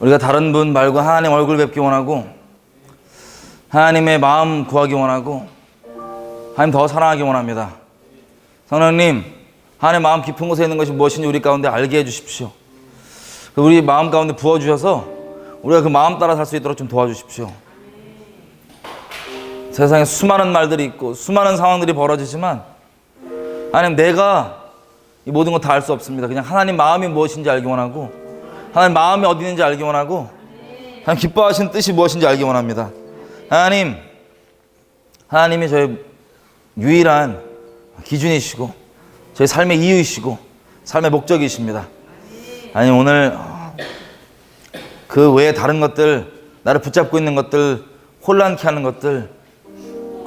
우리가 다른 분 말고 하나님 얼굴 뵙기 원하고, 하나님의 마음 구하기 원하고, 하나님 더 사랑하기 원합니다. 성령님, 하나님의 마음 깊은 곳에 있는 것이 무엇인지 우리 가운데 알게 해주십시오. 우리 마음 가운데 부어주셔서 우리가 그 마음 따라 살 수 있도록 좀 도와주십시오. 세상에 수많은 말들이 있고 수많은 상황들이 벌어지지만, 하나님, 내가 이 모든 거 다 알 수 없습니다. 그냥 하나님 마음이 무엇인지 알기 원하고, 하나님 마음이 어디 있는지 알기 원하고, 하나님 기뻐하시는 뜻이 무엇인지 알기 원합니다. 하나님이 저의 유일한 기준이시고 저희 삶의 이유이시고 삶의 목적이십니다. 하나님, 오늘 그 외에 다른 것들, 나를 붙잡고 있는 것들, 혼란케 하는 것들,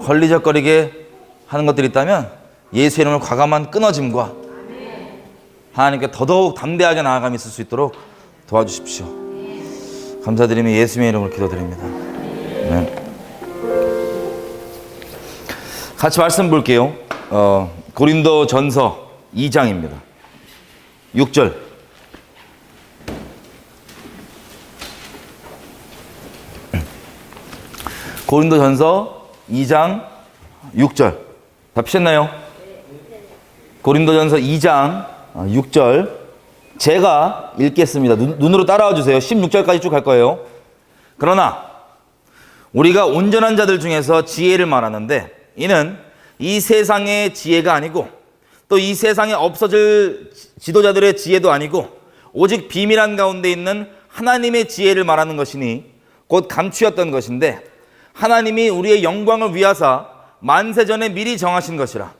걸리적거리게 하는 것들이 있다면 예수의 이름으로 과감한 끊어짐과 하나님께 더더욱 담대하게 나아감이 있을 수 있도록 도와주십시오. 감사드리며 예수님의 이름으로 기도드립니다. 네. 같이 말씀 볼게요. 고린도전서 2장입니다. 6절. 고린도전서 2장 6절. 다 피셨나요? 고린도전서 2장 6절. 제가 읽겠습니다. 눈으로 따라와 주세요. 16절까지 쭉 갈 거예요. 그러나 우리가 온전한 자들 중에서 지혜를 말하는데, 이는 이 세상의 지혜가 아니고 또 이 세상에 없어질 지도자들의 지혜도 아니고 오직 비밀한 가운데 있는 하나님의 지혜를 말하는 것이니 곧 감추었던 것인데, 하나님이 우리의 영광을 위하사 만세전에 미리 정하신 것이라.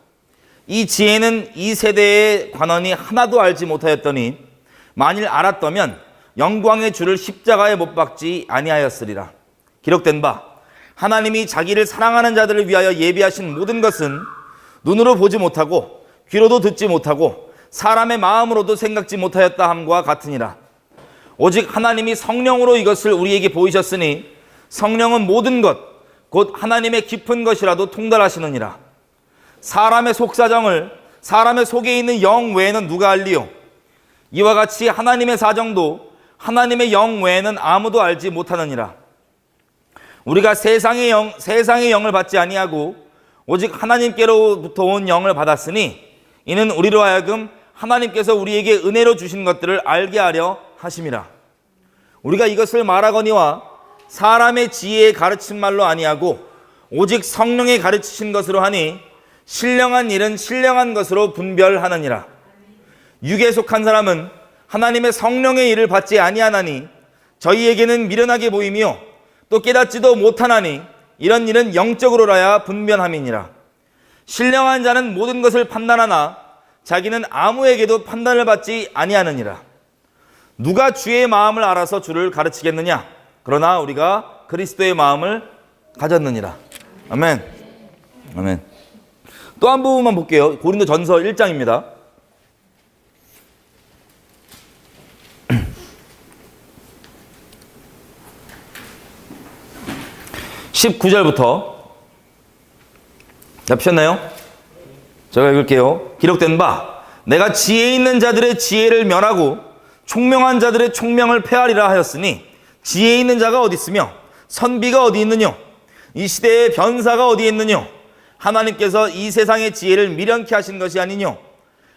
이 지혜는 이 세대의 관원이 하나도 알지 못하였더니 만일 알았다면 영광의 주를 십자가에 못 박지 아니하였으리라. 기록된 바 하나님이 자기를 사랑하는 자들을 위하여 예비하신 모든 것은 눈으로 보지 못하고 귀로도 듣지 못하고 사람의 마음으로도 생각지 못하였다 함과 같으니라. 오직 하나님이 성령으로 이것을 우리에게 보이셨으니 성령은 모든 것 곧 하나님의 깊은 것이라도 통달하시느니라. 사람의 속사정을 사람의 속에 있는 영 외에는 누가 알리요? 이와 같이 하나님의 사정도 하나님의 영 외에는 아무도 알지 못하느니라. 우리가 세상의 영을 받지 아니하고 오직 하나님께로부터 온 영을 받았으니 이는 우리로 하여금 하나님께서 우리에게 은혜로 주신 것들을 알게 하려 하심이라. 우리가 이것을 말하거니와 사람의 지혜의 가르친 말로 아니하고 오직 성령의 가르치신 것으로 하니 신령한 일은 신령한 것으로 분별하느니라. 육에 속한 사람은 하나님의 성령의 일을 받지 아니하나니 저희에게는 미련하게 보이며 또 깨닫지도 못하나니 이런 일은 영적으로라야 분별함이니라. 신령한 자는 모든 것을 판단하나 자기는 아무에게도 판단을 받지 아니하느니라. 누가 주의 마음을 알아서 주를 가르치겠느냐? 그러나 우리가 그리스도의 마음을 가졌느니라. 아멘. 아멘. 또 한 부분만 볼게요. 고린도전서 1장입니다. 19절부터 잡히셨나요? 제가 읽을게요. 기록된 바 내가 지혜 있는 자들의 지혜를 멸하고 총명한 자들의 총명을 폐하리라 하였으니 지혜 있는 자가 어디 있으며 선비가 어디 있느뇨? 이 시대의 변사가 어디 있느뇨? 하나님께서 이 세상의 지혜를 미련케 하신 것이 아니뇨?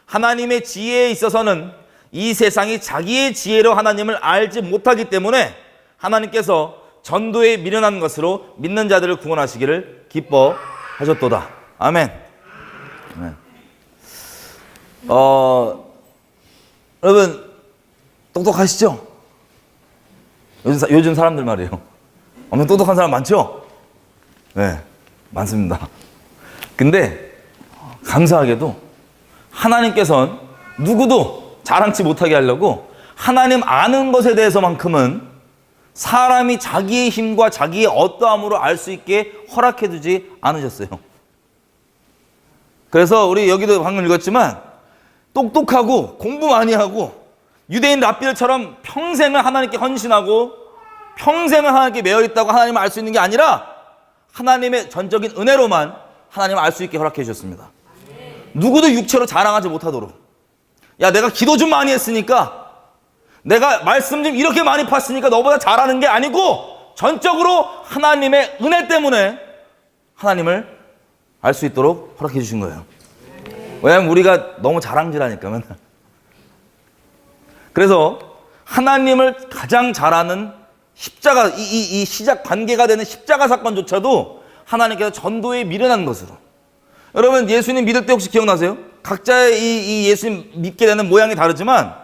하나님의 지혜에 있어서는 이 세상이 자기의 지혜로 하나님을 알지 못하기 때문에 하나님께서 전도에 미련한 것으로 믿는 자들을 구원하시기를 기뻐하셨도다. 아멘. 아멘. 여러분 똑똑하시죠? 요즘 사람들 말이에요. 엄청 똑똑한 사람 많죠? 네, 많습니다. 근데 감사하게도 하나님께서는 누구도 자랑치 못하게 하려고 하나님 아는 것에 대해서만큼은 사람이 자기의 힘과 자기의 어떠함으로 알 수 있게 허락해 두지 않으셨어요. 그래서 우리 여기도 방금 읽었지만 똑똑하고 공부 많이 하고 유대인 랍비들처럼 평생을 하나님께 헌신하고 평생을 하나님께 매여있다고 하나님을 알 수 있는 게 아니라 하나님의 전적인 은혜로만 하나님을 알 수 있게 허락해 주셨습니다. 누구도 육체로 자랑하지 못하도록. 야, 내가 기도 좀 많이 했으니까, 내가 말씀 좀 이렇게 많이 팠으니까 너보다 잘하는 게 아니고 전적으로 하나님의 은혜 때문에 하나님을 알 수 있도록 허락해 주신 거예요. 왜냐하면 우리가 너무 자랑질하니까 맨날. 그래서 하나님을 가장 잘 아는 십자가, 이 시작 관계가 되는 십자가 사건조차도 하나님께서 전도에 미련한 것으로. 여러분, 예수님 믿을 때 혹시 기억나세요? 각자의 이 예수님 믿게 되는 모양이 다르지만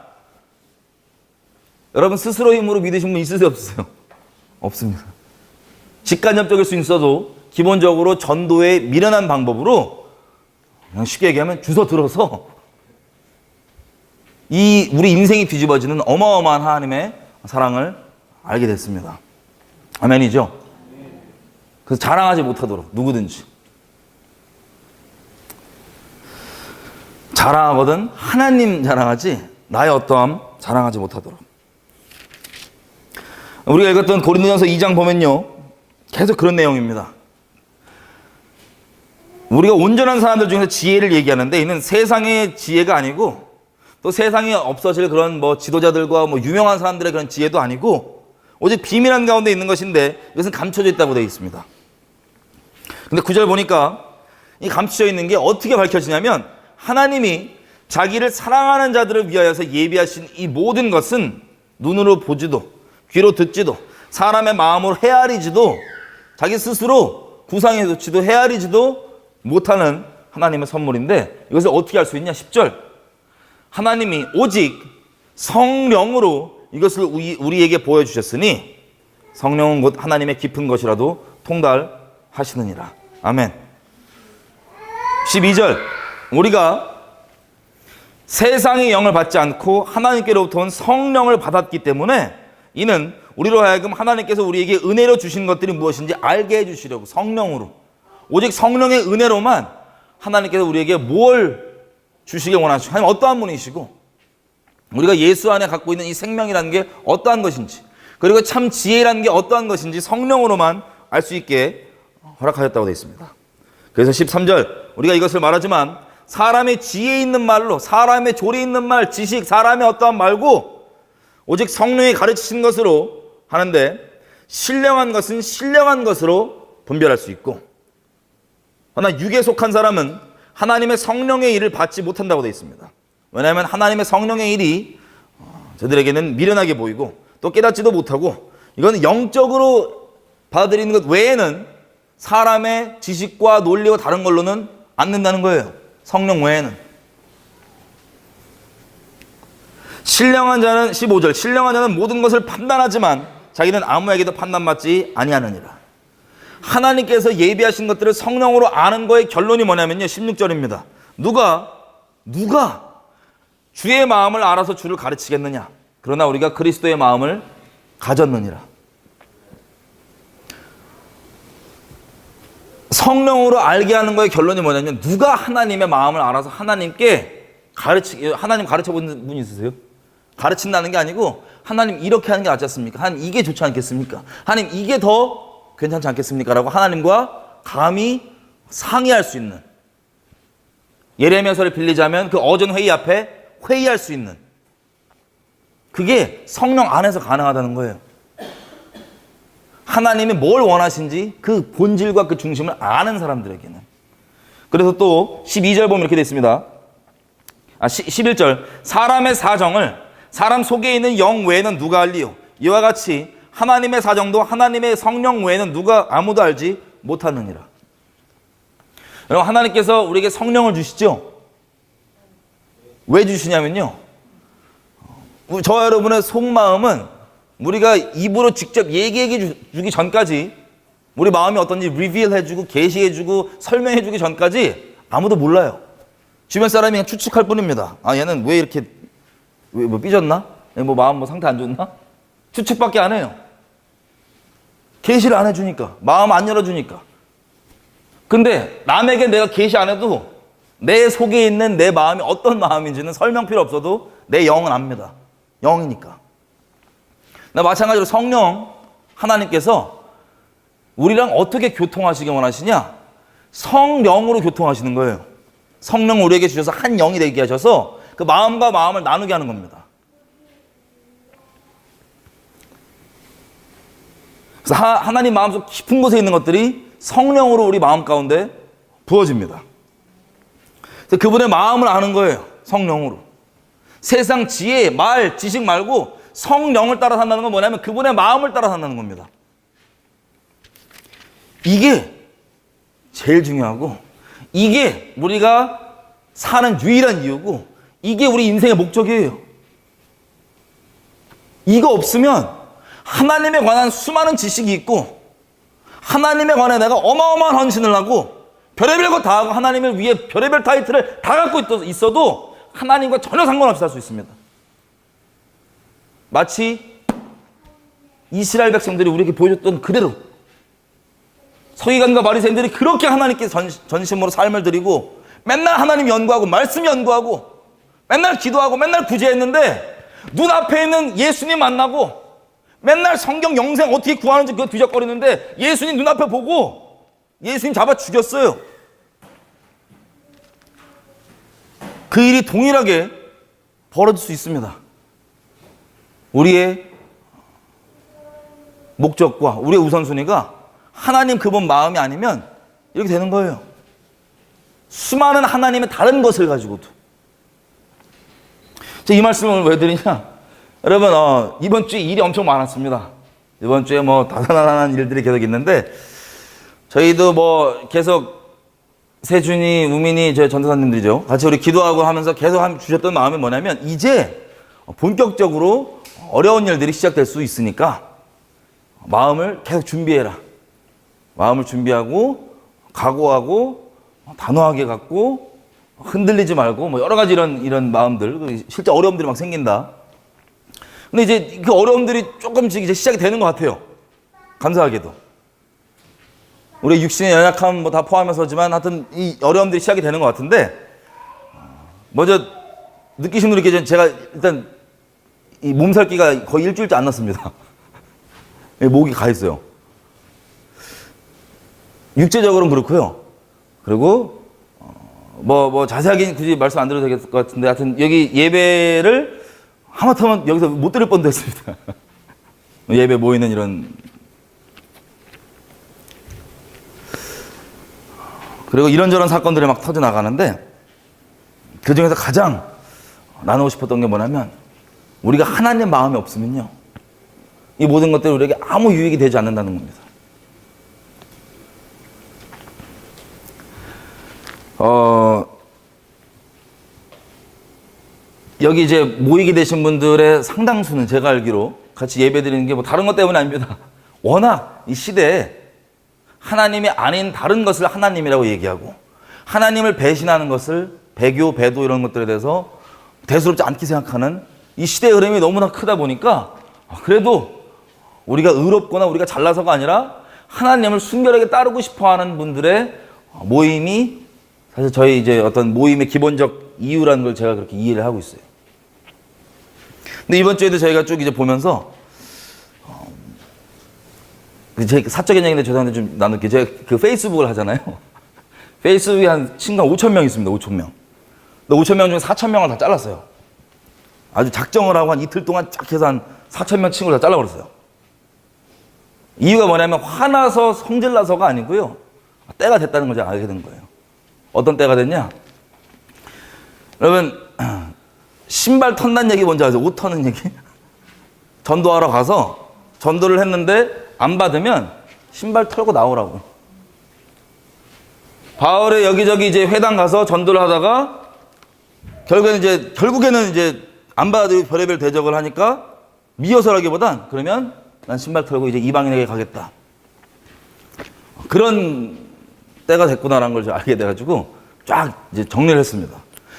여러분 스스로 힘으로 믿으신 분 있으세요, 없으세요? 없습니다. 직간접적일 수 있어도 기본적으로 전도에 미련한 방법으로 그냥 쉽게 얘기하면 주워 들어서 우리 인생이 뒤집어지는 어마어마한 하나님의 사랑을 알게 됐습니다. 아멘이죠? 그래서 자랑하지 못하도록 누구든지 자랑하거든 하나님 자랑하지 나의 어떠함 자랑하지 못하도록. 우리가 읽었던 고린도전서 2장 보면요 계속 그런 내용입니다. 우리가 온전한 사람들 중에서 지혜를 얘기하는데 이는 세상의 지혜가 아니고 또 세상에 없어질 그런 지도자들과 유명한 사람들의 그런 지혜도 아니고 오직 비밀한 가운데 있는 것인데 이것은 감춰져 있다고 되어 있습니다. 근데 9절 보니까 이 감춰져 있는 게 어떻게 밝혀지냐면 하나님이 자기를 사랑하는 자들을 위하여서 예비하신 이 모든 것은 눈으로 보지도 귀로 듣지도 사람의 마음으로 헤아리지도 자기 스스로 구상해두지도 헤아리지도 못하는 하나님의 선물인데 이것을 어떻게 알 수 있냐? 10절 하나님이 오직 성령으로 이것을 우리에게 보여주셨으니 성령은 곧 하나님의 깊은 것이라도 통달하시느니라. 아멘. 12절 우리가 세상의 영을 받지 않고 하나님께로부터 온 성령을 받았기 때문에 이는 우리로 하여금 하나님께서 우리에게 은혜로 주신 것들이 무엇인지 알게 해주시려고 성령으로 오직 성령의 은혜로만 하나님께서 우리에게 뭘 주시길 원하시고 하나님 어떠한 분이시고 우리가 예수 안에 갖고 있는 이 생명이라는 게 어떠한 것인지 그리고 참 지혜라는 게 어떠한 것인지 성령으로만 알 수 있게 허락하셨다고 되어 있습니다. 그래서 13절 우리가 이것을 말하지만 사람의 지혜 있는 말로 사람의 조리 있는 말 지식 사람의 어떠한 말고 오직 성령이 가르치신 것으로 하는데 신령한 것은 신령한 것으로 분별할 수 있고 그러나 육에 속한 사람은 하나님의 성령의 일을 받지 못한다고 되어 있습니다. 왜냐하면 하나님의 성령의 일이 저들에게는 미련하게 보이고 또 깨닫지도 못하고 이건 영적으로 받아들이는 것 외에는 사람의 지식과 논리와 다른 걸로는 안 된다는 거예요. 성령 외에는. 신령한 자는 15절 신령한 자는 모든 것을 판단하지만 자기는 아무에게도 판단받지 아니하느니라. 하나님께서 예비하신 것들을 성령으로 아는 거의 결론이 뭐냐면요 16절입니다. 누가 주의 마음을 알아서 주를 가르치겠느냐. 그러나 우리가 그리스도의 마음을 가졌느니라. 성령으로 알게 하는 거의 결론이 뭐냐면 누가 하나님의 마음을 알아서 하나님께 하나님 가르쳐 본 분 있으세요? 가르친다는 게 아니고 하나님 이렇게 하는 게 낫지 않습니까? 하나님 이게 좋지 않겠습니까? 하나님 이게 더 괜찮지 않겠습니까? 라고 하나님과 감히 상의할 수 있는 예레미야서를 빌리자면 그 어전 회의 앞에 회의할 수 있는 그게 성령 안에서 가능하다는 거예요. 하나님이 뭘 원하신지 그 본질과 그 중심을 아는 사람들에게는. 그래서 또 12절 보면 이렇게 되어 있습니다. 11절 사람의 사정을 사람 속에 있는 영 외에는 누가 알리요? 이와 같이 하나님의 사정도 하나님의 성령 외에는 누가 아무도 알지 못하느니라. 여러분 하나님께서 우리에게 성령을 주시죠? 왜 주시냐면요 저 여러분의 속마음은 우리가 입으로 직접 얘기해 주기 전까지 우리 마음이 어떤지 리빌 해주고 계시해주고 설명해 주기 전까지 아무도 몰라요. 주변 사람이 그냥 추측할 뿐입니다. 아 얘는 왜 이렇게 뭐 삐졌나? 마음 상태 안 좋나? 추측밖에 안 해요. 계시를 안 해주니까 마음 안 열어주니까. 근데 남에게 내가 계시 안 해도 내 속에 있는 내 마음이 어떤 마음인지는 설명 필요 없어도 내 영은 압니다. 영이니까. 마찬가지로 성령 하나님께서 우리랑 어떻게 교통하시기 원하시냐? 성령으로 교통하시는 거예요. 성령 우리에게 주셔서 한 영이 되게 하셔서 그 마음과 마음을 나누게 하는 겁니다. 그래서 하나님 마음속 깊은 곳에 있는 것들이 성령으로 우리 마음 가운데 부어집니다. 그래서 그분의 마음을 아는 거예요. 성령으로. 세상 지혜, 말, 지식 말고 성령을 따라 산다는 건 뭐냐면 그분의 마음을 따라 산다는 겁니다. 이게 제일 중요하고 이게 우리가 사는 유일한 이유고 이게 우리 인생의 목적이에요. 이거 없으면 하나님에 관한 수많은 지식이 있고 하나님에 관해 내가 어마어마한 헌신을 하고 별의별 거 다 하고 하나님을 위해 별의별 타이틀을 다 갖고 있어도 하나님과 전혀 상관없이 살 수 있습니다. 마치 이스라엘 백성들이 우리에게 보여줬던 그대로 서기관과 바리새인들이 그렇게 하나님께 전심으로 삶을 드리고 맨날 하나님 연구하고 말씀 연구하고 맨날 기도하고 맨날 구제했는데 눈앞에 있는 예수님 만나고 맨날 성경 영생 어떻게 구하는지 그거 뒤적거리는데 예수님 눈앞에 보고 예수님 잡아 죽였어요. 그 일이 동일하게 벌어질 수 있습니다. 우리의 목적과 우리의 우선순위가 하나님 그분 마음이 아니면 이렇게 되는 거예요. 수많은 하나님의 다른 것을 가지고도. 제가 이 말씀을 왜 드리냐? 여러분, 이번 주에 일이 엄청 많았습니다. 이번 주에 뭐 다산한 일들이 계속 있는데 저희도 뭐 계속 세준이, 우민이, 저희 전도사님들이죠. 같이 우리 기도하고 하면서 계속 주셨던 마음이 뭐냐면 이제 본격적으로 어려운 일들이 시작될 수 있으니까 마음을 계속 준비해라. 마음을 준비하고 각오하고 단호하게 갖고 흔들리지 말고 뭐 여러 가지 이런 마음들, 실제 어려움들이 막 생긴다. 근데 이제 그 어려움들이 조금씩 이제 시작이 되는 것 같아요. 감사하게도. 우리 육신의 연약함 뭐 다 포함해서지만 하여튼 이 어려움들이 시작이 되는 것 같은데 먼저 느끼신 분이 계시면 제가 일단 이 몸살기가 거의 일주일째 안 났습니다. 목이 가 있어요. 육체적으로는 그렇고요. 그리고 뭐 자세하게 굳이 말씀 안 드려도 될 것 같은데 하여튼 여기 예배를 하마터면 여기서 못 드릴 뻔도 했습니다. 예배 모이는 이런. 그리고 이런저런 사건들이 막 터져나가는데 그 중에서 가장 나누고 싶었던 게 뭐냐면 우리가 하나님의 마음이 없으면요 이 모든 것들이 우리에게 아무 유익이 되지 않는다는 겁니다. 여기 이제 모이게 되신 분들의 상당수는 제가 알기로 같이 예배 드리는 게 뭐 다른 것 때문이 아닙니다. 워낙 이 시대에 하나님이 아닌 다른 것을 하나님이라고 얘기하고 하나님을 배신하는 것을 배교, 배도 이런 것들에 대해서 대수롭지 않게 생각하는 이 시대의 흐름이 너무나 크다 보니까 그래도 우리가 의롭거나 우리가 잘나서가 아니라 하나님을 순결하게 따르고 싶어하는 분들의 모임이 사실 저희 이제 어떤 모임의 기본적 이유라는 걸 제가 그렇게 이해를 하고 있어요. 근데 이번 주에도 저희가 쭉 이제 보면서 제 사적인 얘기인데 죄송한데 좀 나눌게요. 제가 그 페이스북을 하잖아요. 페이스북에 한 친구가 5,000명 있습니다. 5,000명. 근데 5,000명 중에 4,000명을 다 잘랐어요. 아주 작정을 하고 한 이틀 동안 쫙 해서 한 4,000명 친구를 다 잘라버렸어요. 이유가 뭐냐면 화나서 성질나서가 아니고요. 때가 됐다는 걸 제가 알게 된 거예요. 어떤 때가 됐냐? 여러분 신발 턴다는 얘기 뭔지 아세요? 옷 터는 얘기? 전도하러 가서 전도를 했는데 안 받으면 신발 털고 나오라고. 바울에 여기저기 이제 회당 가서 전도를 하다가 결국에는 이제 안 받아도 별의별 대적을 하니까 미워서라기보단 그러면 난 신발 털고 이제 이방인에게 가겠다. 그런 때가 됐구나라는 걸 알게 돼가지고 쫙 이제 정리를 했습니다.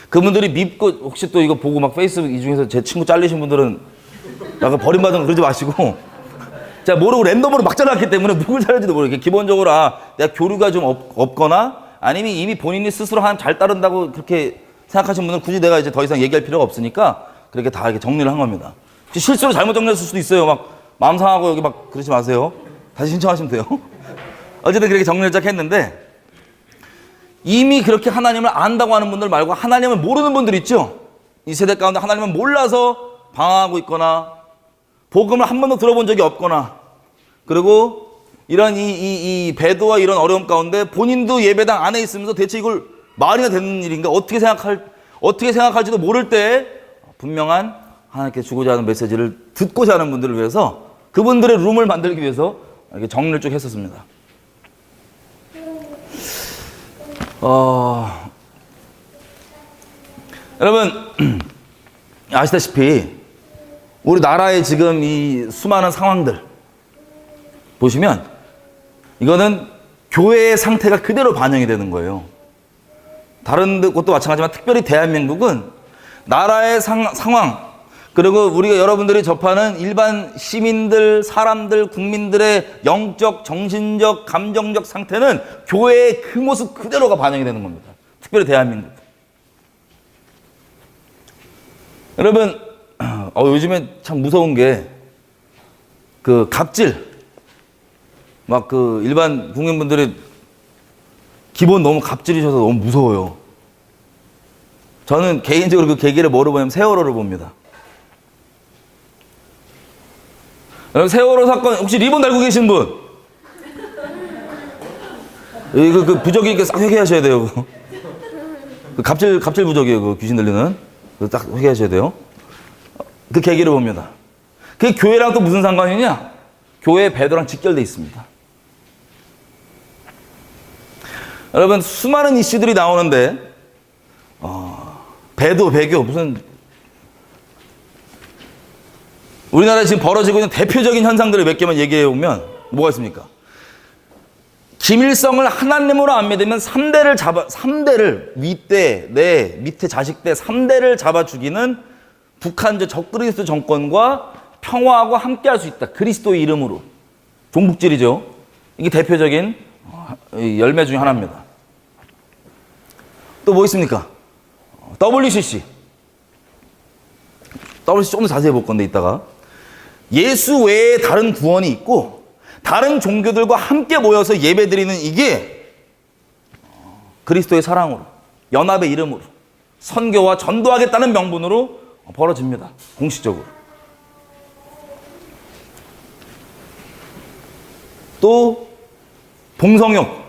그분들이 밉고 혹시 또 이거 보고 막 페이스북 이 중에서 제 친구 잘리신 분들은 약간 버림받은 거 그러지 마시고 제가 모르고 랜덤으로 막 잘랐기 때문에 누굴 잘릴지도 모르겠어요. 기본적으로 내가 교류가 좀 없거나 아니면 이미 본인이 스스로 잘 따른다고 그렇게 생각하시는 분은 굳이 내가 이제 더 이상 얘기할 필요가 없으니까 그렇게 다 이렇게 정리를 한 겁니다. 실수로 잘못 정리했을 수도 있어요. 막 마음 상하고 여기 막 그러지 마세요. 다시 신청하시면 돼요. 어쨌든 그렇게 정리를 쫙 했는데 이미 그렇게 하나님을 안다고 하는 분들 말고 하나님을 모르는 분들 있죠. 이 세대 가운데 하나님을 몰라서 방황하고 있거나 복음을 한 번도 들어본 적이 없거나 그리고 이런 이 배도와 이런 어려움 가운데 본인도 예배당 안에 있으면서 대체 이걸 말이나 되는 일인가 어떻게 생각할지도 모를 때 분명한 하나님께 주고자 하는 메시지를 듣고자 하는 분들을 위해서 그분들의 룸을 만들기 위해서 이렇게 정리를 쭉 했었습니다. 여러분 아시다시피 우리 나라의 지금 이 수많은 상황들 보시면 이거는 교회의 상태가 그대로 반영이 되는 거예요. 다른 곳도 마찬가지지만 특별히 대한민국은 나라의 상황 그리고 우리가 여러분들이 접하는 일반 시민들, 사람들, 국민들의 영적, 정신적, 감정적 상태는 교회의 그 모습 그대로가 반영이 되는 겁니다. 특별히 대한민국. 여러분, 요즘에 참 무서운 게 그 갑질, 막 그 일반 국민분들이 기본 너무 갑질이셔서 너무 무서워요. 저는 개인적으로 그 계기를 뭐로 보냐면 세월호를 봅니다. 여러분 세월호 사건 혹시 리본 달고 계신 분? 이거 그 부적이 이렇게 싹 회개하셔야 돼요. 그 갑질 부적이에요. 그 귀신 들리는. 그거 딱 회개하셔야 돼요. 그 계기를 봅니다. 그게 교회랑 또 무슨 상관이냐? 교회 배도랑 직결돼 있습니다. 여러분 수많은 이슈들이 나오는데 배도 배교 무슨 우리나라에 지금 벌어지고 있는 대표적인 현상들을 몇 개만 얘기해 보면 뭐가 있습니까? 김일성을 하나님으로 안 믿으면 3대를 윗대, 내 밑에 자식대 3대를 잡아 죽이는 북한적 적그리스도 정권과 평화하고 함께할 수 있다. 그리스도의 이름으로. 종북질이죠. 이게 대표적인 열매 중에 하나입니다. 또 뭐 있습니까? WCC 조금 더 자세히 볼 건데 이따가 예수 외에 다른 구원이 있고 다른 종교들과 함께 모여서 예배드리는 이게 그리스도의 사랑으로 연합의 이름으로 선교와 전도하겠다는 명분으로 벌어집니다. 공식적으로. 또 동성욕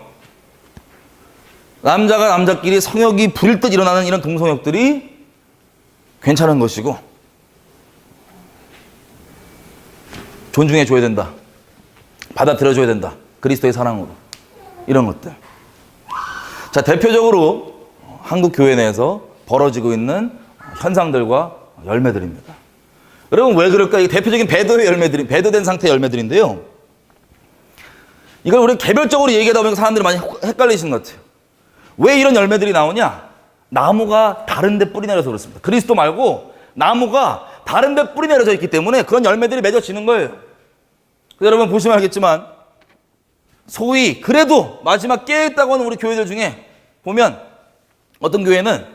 남자가 남자끼리 성욕이 부릴 듯 일어나는 이런 동성욕들이 괜찮은 것이고 존중해줘야 된다. 받아들여줘야 된다. 그리스도의 사랑으로. 이런 것들. 자, 대표적으로 한국 교회 내에서 벌어지고 있는 현상들과 열매들입니다. 여러분 왜 그럴까? 이게 대표적인 배도의 열매들이, 배도된 상태의 열매들인데요. 이걸 우리 개별적으로 얘기하다 보니까 사람들이 많이 헷갈리시는 것 같아요. 왜 이런 열매들이 나오냐? 나무가 다른 데 뿌리 내려서 그렇습니다. 그리스도 말고 나무가 다른 데 뿌리 내려져 있기 때문에 그런 열매들이 맺어지는 거예요. 여러분 보시면 알겠지만 소위 그래도 마지막 깨어있다고 하는 우리 교회들 중에 보면 어떤 교회는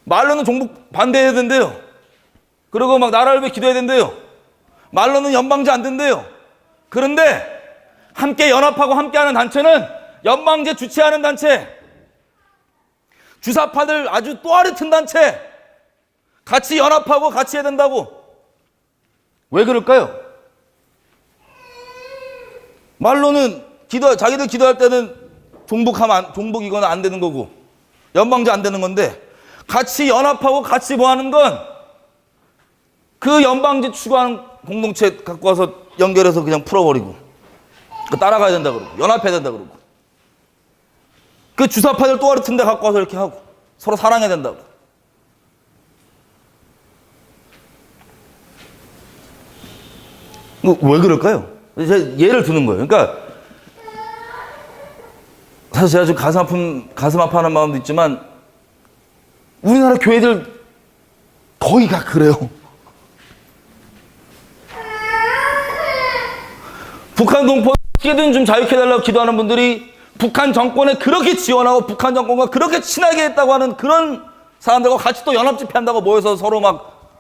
말로는 종북 반대해야 된대요. 그리고 막 나라를 위해 기도해야 된대요. 말로는 연방제 안 된대요. 그런데 함께 연합하고 함께하는 단체는 연방제 주최하는 단체, 주사파들 아주 또아리 튼 단체, 같이 연합하고 같이 해야 된다고. 왜 그럴까요? 말로는 자기들 기도할 때는 종북이거나 안 되는 거고 연방제 안 되는 건데 같이 연합하고 같이 뭐 하는 건 그 연방제 추구하는 공동체 갖고 와서 연결해서 그냥 풀어버리고 따라가야 된다 그러고 연합해야 된다 그러고 그 주사파들 또아리 튼 데 갖고 와서 이렇게 하고 서로 사랑해야 된다고. 왜 그럴까요? 제가 예를 드는 거예요. 그러니까 사실 제가 좀 가슴 아파하는 마음도 있지만 우리나라 교회들 거의가 그래요. 북한 동포 어떻게든 좀 자유해달라고 기도하는 분들이 북한 정권에 그렇게 지원하고 북한 정권과 그렇게 친하게 했다고 하는 그런 사람들과 같이 또 연합 집회한다고 모여서 서로 막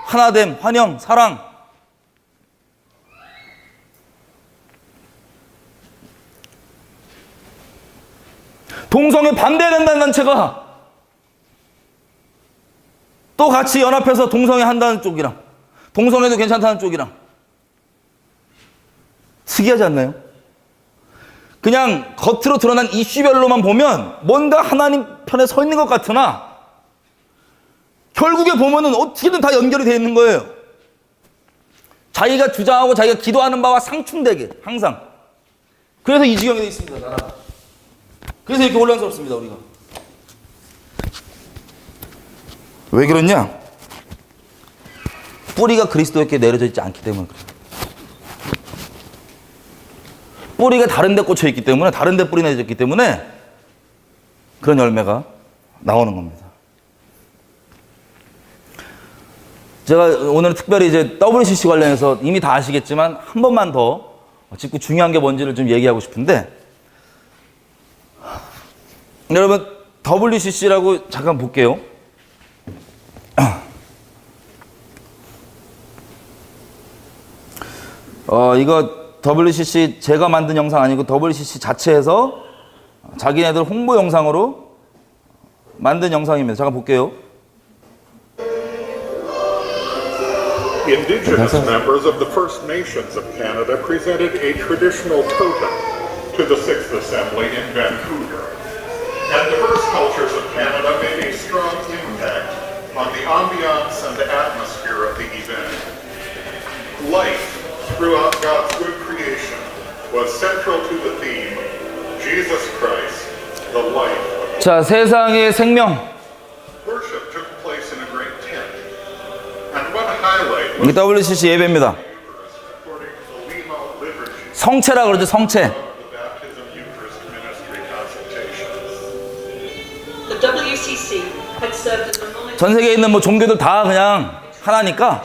하나됨, 환영, 사랑. 동성애 반대해야 된다는 단체가 또 같이 연합해서 동성애 한다는 쪽이랑 동성애도 괜찮다는 쪽이랑 특이하지 않나요? 그냥 겉으로 드러난 이슈별로만 보면 뭔가 하나님 편에 서 있는 것 같으나 결국에 보면은 어떻게든 다 연결이 되어 있는 거예요. 자기가 주장하고 자기가 기도하는 바와 상충되게 항상. 그래서 이 지경이 되어 있습니다. 나라가. 그래서 이렇게 혼란스럽습니다. 우리가. 왜 그러냐? 뿌리가 그리스도에게 내려져 있지 않기 때문에 그래요. 뿌리가 다른 데 꽂혀 있기 때문에, 다른 데 뿌리 내려져 있기 때문에 그런 열매가 나오는 겁니다. 제가 오늘 특별히 이제 WCC 관련해서 이미 다 아시겠지만 한 번만 더 짚고 중요한 게 뭔지를 좀 얘기하고 싶은데, 여러분 WCC라고 잠깐 볼게요. 이거 WCC 제가 만든 영상 아니고 WCC 자체에서 자기네들 홍보 영상으로 만든 영상입니다. 잠깐 볼게요. Indigenous members of the First Nations of Canada presented a traditional totem to the Sixth Assembly in Vancouver. And diverse cultures of Canada made a strong impact on the ambiance and the atmosphere of the event. Life throughout God's good creation was central to the theme, Jesus Christ, the life. 자, 세상의 생명. Worship took place in a great tent. And one highlight 이게 was WCC 예배입니다. according to the Lima liturgy. 성체라 그러죠, 성체. The baptism Eucharist ministry consultations. The WCC had served as a monitor 전 세계에 있는 뭐 종교들 다 그냥 하나니까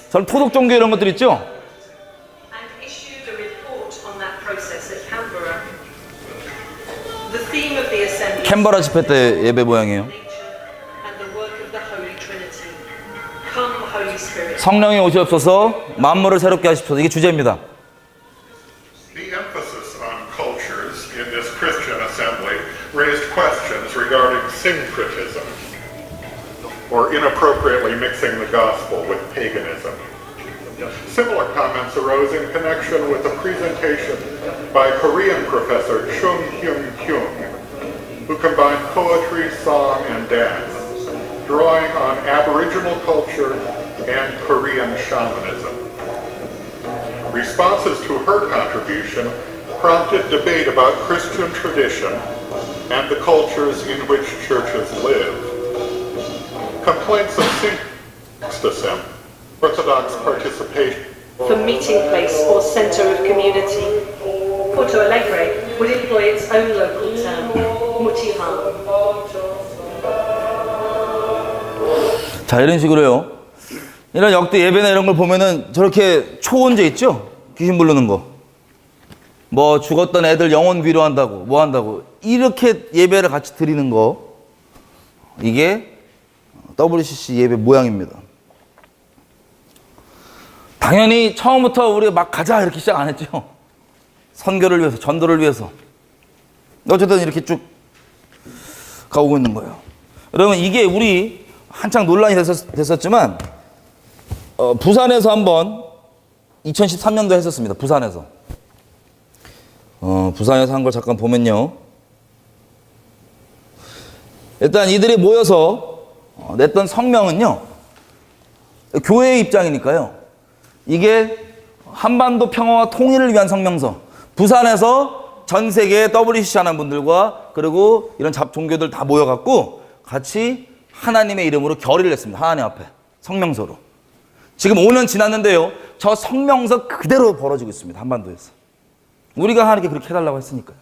저는 토속 종교 이런 것들 있죠? and issued a report on that process at Canberra. The theme of the assembly 캔버라 집회 때 예배 모양이에요. nature and the work of the Holy Trinity. Come, Holy Spirit. 성령이 오시옵소서 만물을 새롭게 하십시오. 이게 주제입니다. The emphasis on cultures in this Christian assembly raised questions regarding syncretism, or inappropriately mixing the gospel with paganism. Similar comments arose in connection with a presentation by Korean professor Chung Hyun Kyung, who combined poetry, song, and dance, drawing on Aboriginal culture and Korean shamanism. Responses to her contribution prompted debate about Christian tradition and the cultures in which churches live. Complaints of syncretism, Orthodox participation, For meeting place or centre of community. Porto Alegre would employ its own local term, mutihan. 자, 이런 식으로요. 이런 역대 예배나 이런 걸 보면은 저렇게 초혼제 있죠? 귀신 부르는 거. 뭐 죽었던 애들 영혼 위로한다고, 뭐 한다고. 이렇게 예배를 같이 드리는 거. 이게 WCC 예배 모양입니다. 당연히 처음부터 우리가 막 가자 이렇게 시작 안 했죠. 선교를 위해서, 전도를 위해서. 어쨌든 이렇게 쭉 가오고 있는 거예요. 여러분, 이게 우리 한창 논란이 됐었지만 부산에서 한번 2013년도에 했었습니다. 부산에서. 부산에서 한 걸 잠깐 보면요. 일단 이들이 모여서 냈던 성명은요. 교회의 입장이니까요. 이게 한반도 평화와 통일을 위한 성명서. 부산에서 전 세계의 WCC 하는 분들과 그리고 이런 종교들 다 모여갖고 같이 하나님의 이름으로 결의를 했습니다. 하나님 앞에. 성명서로. 지금 5년 지났는데요. 저 성명서 그대로 벌어지고 있습니다. 한반도에서. 우리가 하나님께 그렇게 해달라고 했으니까요.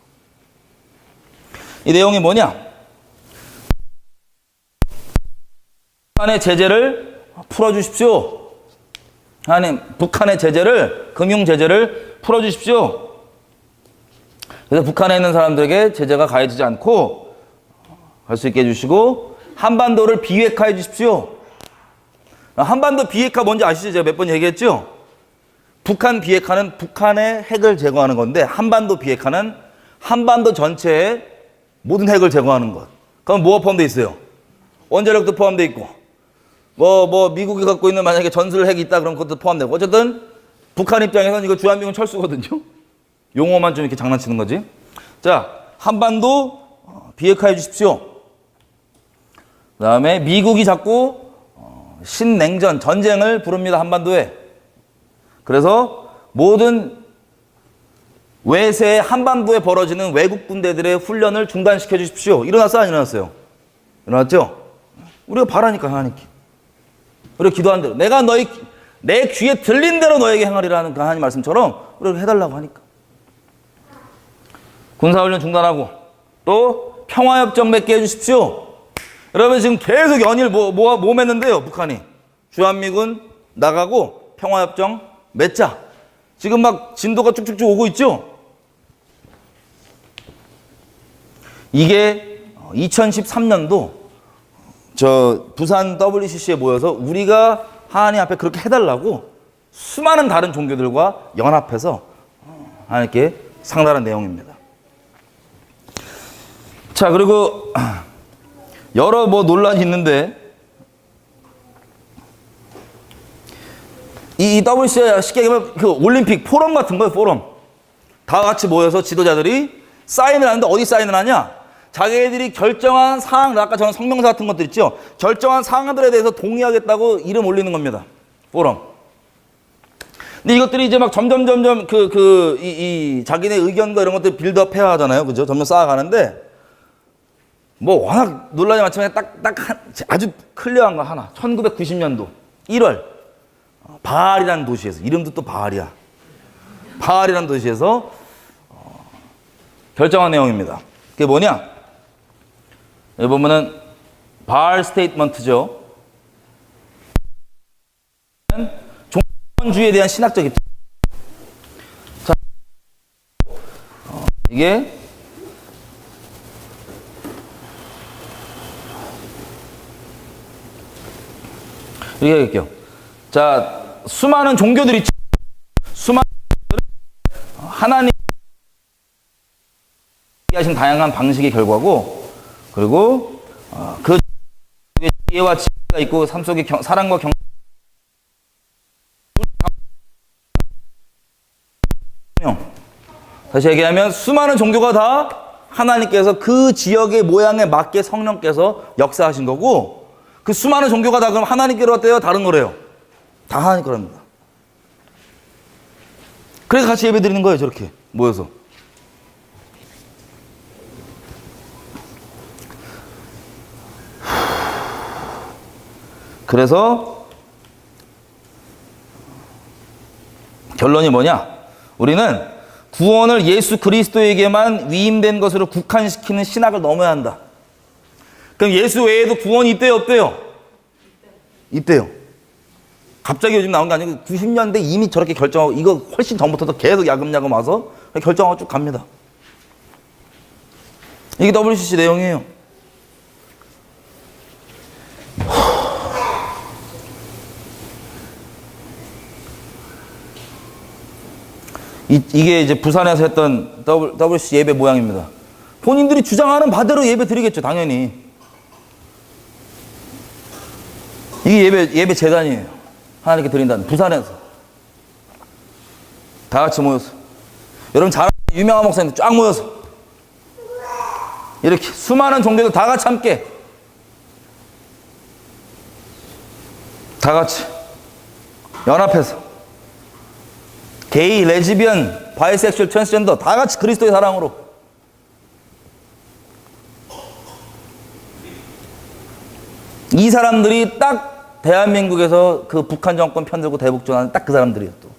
이 내용이 뭐냐? 북한의 제재를 풀어주십시오. 하나님, 북한의 제재를, 금융 제재를 풀어주십시오. 그래서 북한에 있는 사람들에게 제재가 가해지지 않고 갈 수 있게 해주시고 한반도를 비핵화해 주십시오. 한반도 비핵화 뭔지 아시죠? 제가 몇 번 얘기했죠? 북한 비핵화는 북한의 핵을 제거하는 건데 한반도 비핵화는 한반도 전체의 모든 핵을 제거하는 것. 그럼 뭐가 포함되어 있어요? 원자력도 포함되어 있고 미국이 갖고 있는 만약에 전술 핵이 있다 그럼 그것도 포함되고 어쨌든 북한 입장에서는 이거 주한미군 철수거든요. 용어만 좀 이렇게 장난치는 거지. 자, 한반도 비핵화해 주십시오. 그 다음에 미국이 자꾸 신냉전, 전쟁을 부릅니다. 한반도에. 그래서 모든 외세 한반도에 벌어지는 외국 군대들의 훈련을 중단시켜 주십시오. 일어났어요? 안 일어났어요? 일어났죠? 우리가 바라니까 하나님께. 우리가 기도한 대로. 내가 내 귀에 들린 대로 너에게 행하리라는 그 하나님 말씀처럼 우리가 해달라고 하니까. 군사훈련 중단하고 또 평화협정 맺게 해주십시오. 여러분 지금 계속 연일 뭐 맺는데요. 북한이. 주한미군 나가고 평화협정 맺자. 지금 막 진도가 쭉쭉쭉 오고 있죠. 이게 2013년도 저 부산 WCC에 모여서 우리가 하나님 앞에 그렇게 해달라고 수많은 다른 종교들과 연합해서 하나님께 상달한 내용입니다. 자, 그리고 여러 논란이 있는데 이 WCC가 쉽게 얘기하면 그 올림픽 포럼 같은 거예요. 포럼. 다 같이 모여서 지도자들이 사인을 하는데 어디 사인을 하냐? 자기들이 결정한 사항, 아까 저는 성명서 같은 것들 있죠. 결정한 사항들에 대해서 동의하겠다고 이름 올리는 겁니다. 포럼. 근데 이것들이 이제 막 점점 자기네 의견과 이런 것들 빌드업 해야 하잖아요. 그죠? 점점 쌓아가는데 뭐 워낙 논란이 많지만 아주 클리어한 거 하나. 1990년도 1월 바알이라는 도시에서, 이름도 또 바알이야. 바알이라는 도시에서 결정한 내용입니다. 그게 뭐냐? 여기 보면은 바알 스테이트먼트죠. 종교주의에 대한 신학적 입장. 자, 이게 이렇게 할게요. 자, 수많은 종교들이 있죠. 수많은 하나님 하신 다양한 방식의 결과고, 그리고 그 지혜와 지혜가 있고 삶 속에 사랑과 다시 얘기하면 수많은 종교가 다 하나님께서 그 지역의 모양에 맞게 성령께서 역사하신 거고, 그 수많은 종교가 다 그럼 하나님께로 어때요? 다른 거래요. 다 하나님 거랍니다. 그래서 같이 예배 드리는 거예요. 저렇게 모여서. 그래서 결론이 뭐냐? 우리는 구원을 예수 그리스도에게만 위임된 것으로 국한시키는 신학을 넘어야 한다. 그럼 예수 외에도 구원이 있대요, 없대요? 있대요. 갑자기 요즘 나온 게 아니고 90년대 이미 저렇게 결정하고, 이거 훨씬 전부터도 계속 야금야금 와서 결정하고 쭉 갑니다. 이게 WCC 내용이에요. 이게 이제 부산에서 했던 WCC 예배 모양입니다. 본인들이 주장하는 바대로 예배 드리겠죠, 당연히. 이게 예배 재단이에요. 하나님께 드린다는, 부산에서. 다 같이 모여서. 여러분 잘 아는 유명한 목사님들 쫙 모여서. 이렇게 수많은 종교들 다 같이 함께. 다 같이. 연합해서. 게이, 레즈비언, 바이섹슈얼, 트랜스젠더 다 같이 그리스도의 사랑으로. 이 사람들이 딱 대한민국에서 그 북한 정권 편들고 대북전하는 딱 그 사람들이에요. 또.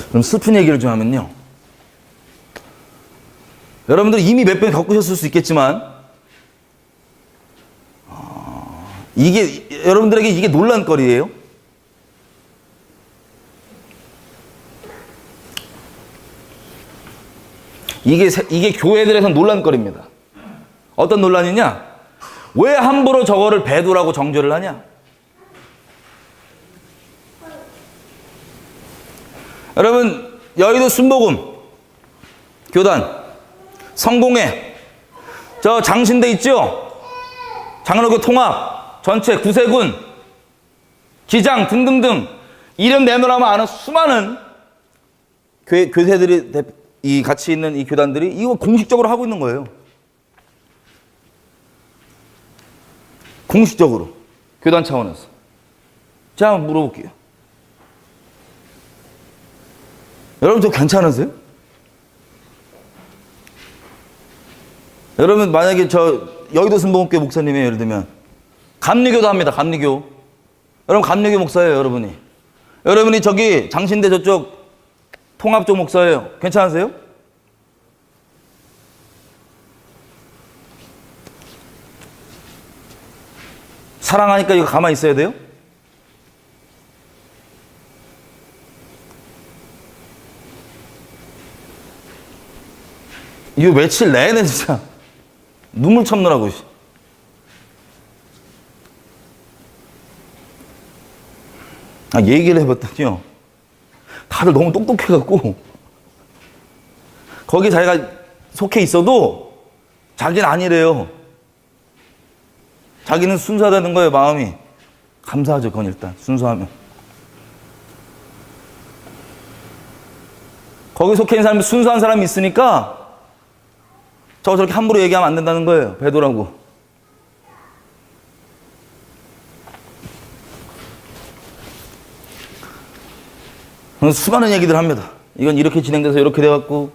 그럼 슬픈 얘기를 좀 하면요. 여러분들 이미 몇 번 겪으셨을 수 있겠지만, 여러분들에게 이게 논란거리예요. 이게 교회들에서 논란거리입니다. 어떤 논란이냐? 왜 함부로 저거를 배도라고 정죄를 하냐? 여러분, 여의도 순복음 교단 성공회 저 장신대 있죠? 장로교 통합 전체 구세군, 기장 등등등 이름 내놓으라면 아는 수많은 교세들이 이 같이 있는 이 교단들이 이거 공식적으로 하고 있는 거예요. 공식적으로 교단 차원에서. 제가 한번 물어볼게요. 여러분 저 괜찮으세요? 여러분 만약에 저 여의도 순복음교회 목사님이에요. 예를 들면 감리교도 합니다. 감리교. 여러분 감리교 목사예요. 여러분이 저기 장신대 저쪽 통합 쪽 목사예요. 괜찮으세요? 사랑하니까 이거 가만히 있어야 돼요? 이거 며칠 내내 진짜 눈물 참느라고. 얘기를 해봤더니요, 다들 너무 똑똑해갖고 거기 자기가 속해 있어도 자기는 아니래요. 자기는 순수하다는 거예요. 마음이. 감사하죠. 그건 일단 순수하면. 거기 속해 있는 사람이 순수한 사람이 있으니까 저렇게 함부로 얘기하면 안 된다는 거예요. 배도라고. 수많은 얘기들 합니다. 이건 이렇게 진행돼서 이렇게 돼갖고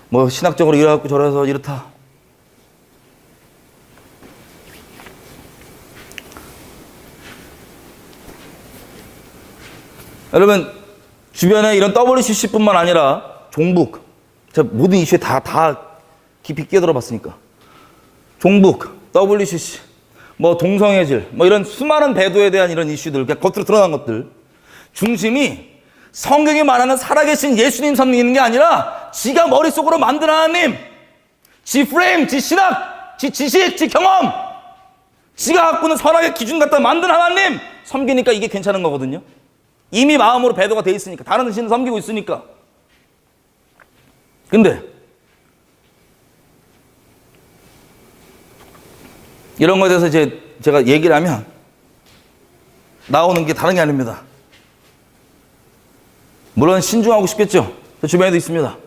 뭐 신학적으로 이래갖고 저래서 이렇다. 여러분 주변에 이런 WCC뿐만 아니라 종북, 제가 모든 이슈에 다 깊이 끼어들어 봤으니까 종북, WCC, 뭐 동성애질, 뭐 이런 수많은 배도에 대한 이런 이슈들, 그냥 겉으로 드러난 것들 중심이 성경이 말하는 살아계신 예수님 섬기는 게 아니라 지가 머릿속으로 만든 하나님, 지 프레임, 지 신학, 지 지식, 지 경험, 지가 갖고 있는 선악의 기준 갖다 만든 하나님 섬기니까 이게 괜찮은 거거든요. 이미 마음으로 배도가 돼 있으니까, 다른 신을 섬기고 있으니까. 근데 이런 거에 대해서 제가 얘기를 하면 나오는 게 다른 게 아닙니다. 물론 신중하고 싶겠죠. 저 주변에도 있습니다.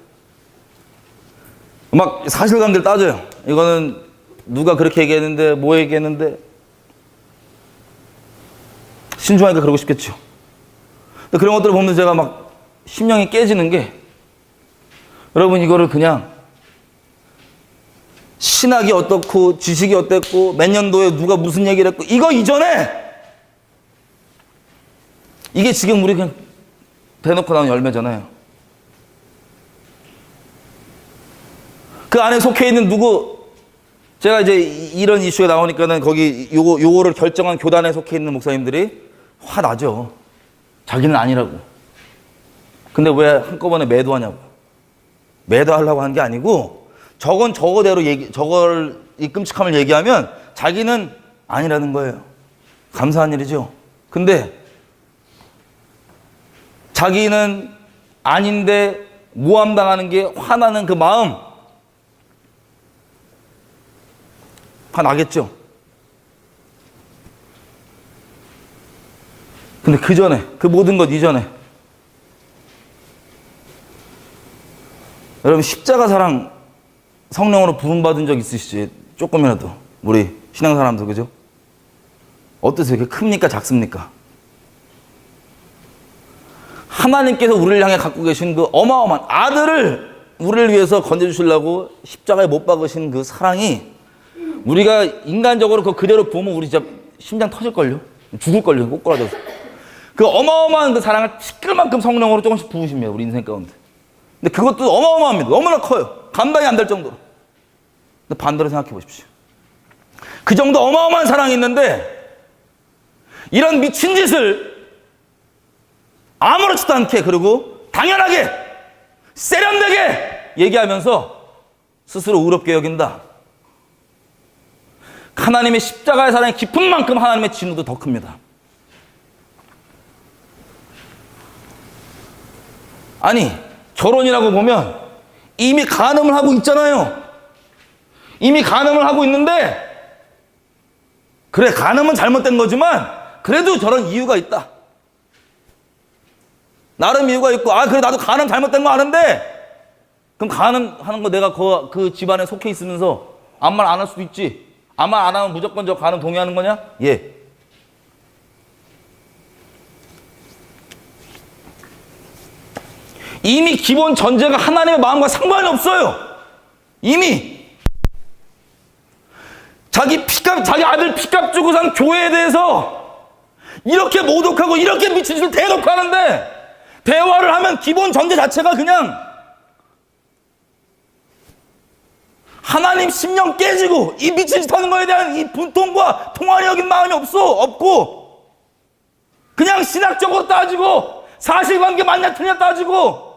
막 사실관계를 따져요. 이거는 누가 그렇게 얘기했는데, 뭐 얘기했는데. 신중하니까 그러고 싶겠죠. 근데 그런 것들을 보면 제가 막 심령이 깨지는 게, 여러분 이거를 그냥 신학이 어떻고 지식이 어땠고 몇 년도에 누가 무슨 얘기를 했고 이거 이전에 이게 지금 우리 그냥 대놓고 나온 열매잖아요. 그 안에 속해 있는 누구, 제가 이제 이런 이슈가 나오니까는 거기 요거를 결정한 교단에 속해 있는 목사님들이 화나죠. 자기는 아니라고. 근데 왜 한꺼번에 매도하냐고. 매도하려고 한 게 아니고 저건 저거대로 저걸 이 끔찍함을 얘기하면 자기는 아니라는 거예요. 감사한 일이죠. 근데 자기는 아닌데 모함당하는 게 화나는 그 마음, 화나겠죠. 근데 그 전에, 그 모든 것 이전에 여러분 십자가 사랑 성령으로 부름받은 적 있으시지? 조금이라도 우리 신앙 사람들, 그죠? 어떠세요? 그게 큽니까 작습니까? 하나님께서 우리를 향해 갖고 계신 그 어마어마한 아들을 우리를 위해서 건져주시려고 십자가에 못 박으신 그 사랑이, 우리가 인간적으로 그대로 보면 우리 진짜 심장 터질걸요? 죽을걸요? 꼬꾸라져서. 그 어마어마한 그 사랑을 티끌만큼 성령으로 조금씩 부으십니다. 우리 인생 가운데. 근데 그것도 어마어마합니다. 너무나 커요. 감당이 안 될 정도로. 근데 반대로 생각해 보십시오. 그 정도 어마어마한 사랑이 있는데 이런 미친 짓을 아무렇지도 않게, 그리고 당연하게 세련되게 얘기하면서 스스로 의롭게 여긴다. 하나님의 십자가의 사랑이 깊은 만큼 하나님의 진노도 더 큽니다. 아니, 결혼이라고 보면 이미 간음을 하고 있잖아요. 이미 간음을 하고 있는데 그래, 간음은 잘못된 거지만 그래도 저런 이유가 있다. 나름 이유가 있고, 그래 나도 간음 잘못된 거 아는데 그럼 간음하는 거 내가 그 집안에 속해 있으면서 아무 말 안 할 수도 있지. 아무 말 안 하면 무조건 저 간음 동의하는 거냐? 예. 이미 기본 전제가 하나님의 마음과 상관이 없어요. 이미 자기 아들 피값 주고 산 교회에 대해서 이렇게 모독하고 이렇게 미친 짓을 대놓고 하는데 대화를 하면 기본 전제 자체가 그냥 하나님 심령 깨지고 이 미친 짓 하는 거에 대한 이 분통과 통화를 여긴 마음이 없고 그냥 신학적으로 따지고 사실관계 맞냐 틀냐 따지고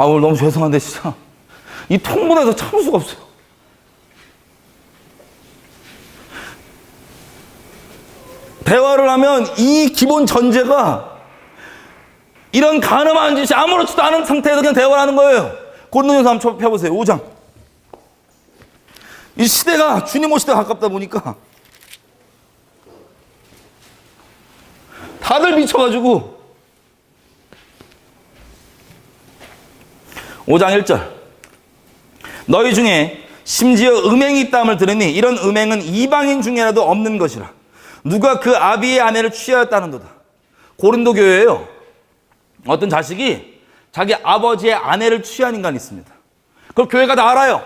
오늘 너무 죄송한데 진짜 이 통분해서 참을 수가 없어요. 대화를 하면 이 기본 전제가 이런 간음한 짓이 아무렇지도 않은 상태에서 그냥 대화를 하는 거예요. 고린도전서 한번 펴보세요. 5장. 이 시대가 주님 오시대가 가깝다 보니까 다들 미쳐가지고 5장 1절. 너희 중에 심지어 음행이 있다함을 들으니 이런 음행은 이방인 중에라도 없는 것이라. 누가 그 아비의 아내를 취하였다는도다. 고린도 교회에요. 어떤 자식이 자기 아버지의 아내를 취한 인간이 있습니다. 그걸 교회가 다 알아요.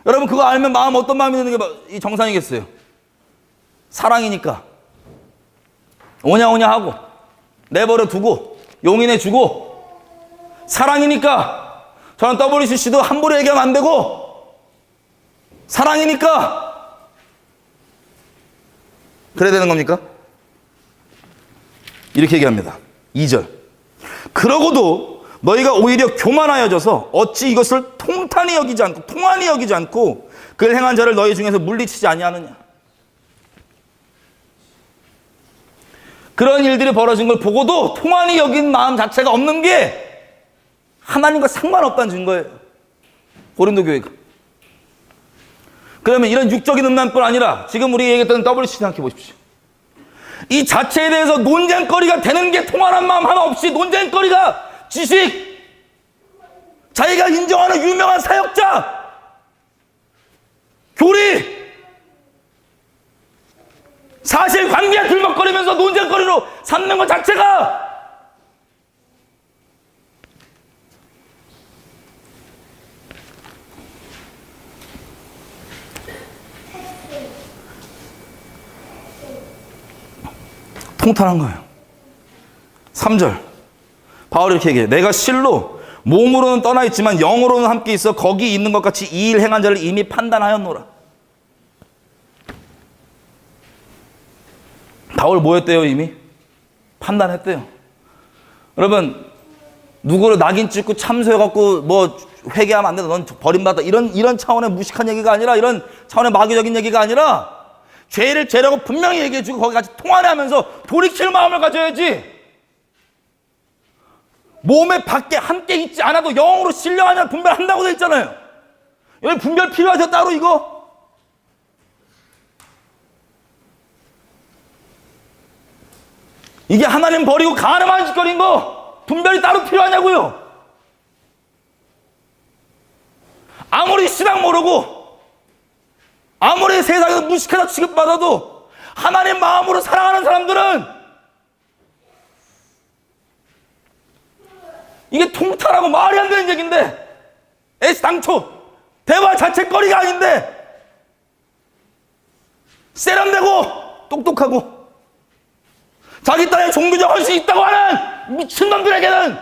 여러분 그거 알면 마음 어떤 마음이 드는 게 정상이겠어요? 사랑이니까 오냐오냐 하고 내버려 두고 용인해 주고 사랑이니까 저는 WCC도 함부로 얘기하면 안 되고 사랑이니까 그래야 되는 겁니까? 이렇게 얘기합니다. 2절. 그러고도 너희가 오히려 교만하여져서 어찌 이것을 통탄히 여기지 않고 통한히 여기지 않고 그를 행한 자를 너희 중에서 물리치지 아니하느냐. 그런 일들이 벌어진 걸 보고도 통한히 여긴 마음 자체가 없는 게 하나님과 상관없다는 증거예요. 고린도 교회가. 그러면 이런 육적인 음란뿐 아니라 지금 우리 얘기했던 WC 생각해 보십시오. 이 자체에 대해서 논쟁거리가 되는 게 통한한 마음 하나 없이 논쟁거리가 지식, 자기가 인정하는 유명한 사역자, 교리, 사실관계에 들먹거리면서 논쟁거리로 삼는 것 자체가 통탄한 거예요. 3절. 바울이 이렇게 얘기해요. 내가 실로 몸으로는 떠나 있지만 영으로는 함께 있어 거기 있는 것 같이 이 일 행한 자를 이미 판단하였노라. 바울 뭐였대요? 이미 판단했대요. 여러분 누구를 낙인 찍고 참소해갖고 뭐 회개하면 안 된다, 넌 버림받아, 이런 차원의 무식한 얘기가 아니라, 이런 차원의 마귀적인 얘기가 아니라 죄를 죄라고 분명히 얘기해주고 거기 같이 통화하면서 돌이킬 마음을 가져야지. 몸에 밖에 함께 있지 않아도 영으로 신령하냐 분별한다고 돼 있잖아요. 여기 분별 필요하죠 따로 이거? 이게 하나님 버리고 간음한 짓거리인 거 분별이 따로 필요하냐고요. 아무리 신앙 모르고 아무리 세상에서 무식하다 취급받아도 하나님 마음으로 사랑하는 사람들은 이게 통탈하고 말이 안 되는 얘기인데, 애당초 대화 자체 거리가 아닌데 세련되고 똑똑하고 자기 딸의 종교적 헌신이 있다고 하는 미친놈들에게는,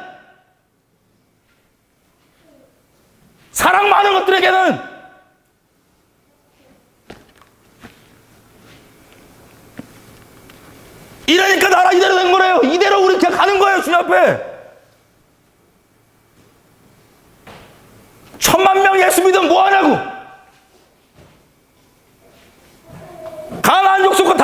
사랑 많은 것들에게는 이러니까 나라 이대로 된 거래요. 이대로 우리 그냥 가는 거예요. 주님 앞에 1000만 명 예수 믿으면 뭐하냐고. 가나안 족속과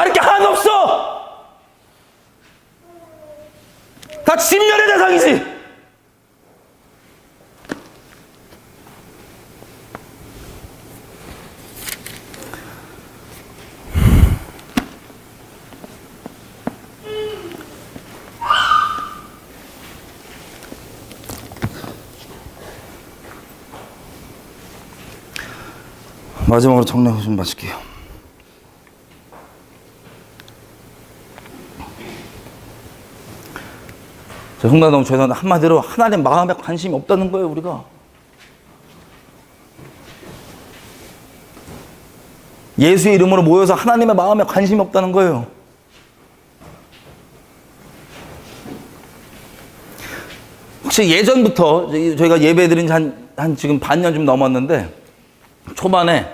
마지막으로 정리 좀 마칠게요. 정말 너무 죄송한데 한마디로 하나님 마음에 관심이 없다는 거예요. 우리가 예수의 이름으로 모여서 하나님의 마음에 관심이 없다는 거예요. 혹시 예전부터 저희가 예배드린 지 한 지금 반년 좀 넘었는데 초반에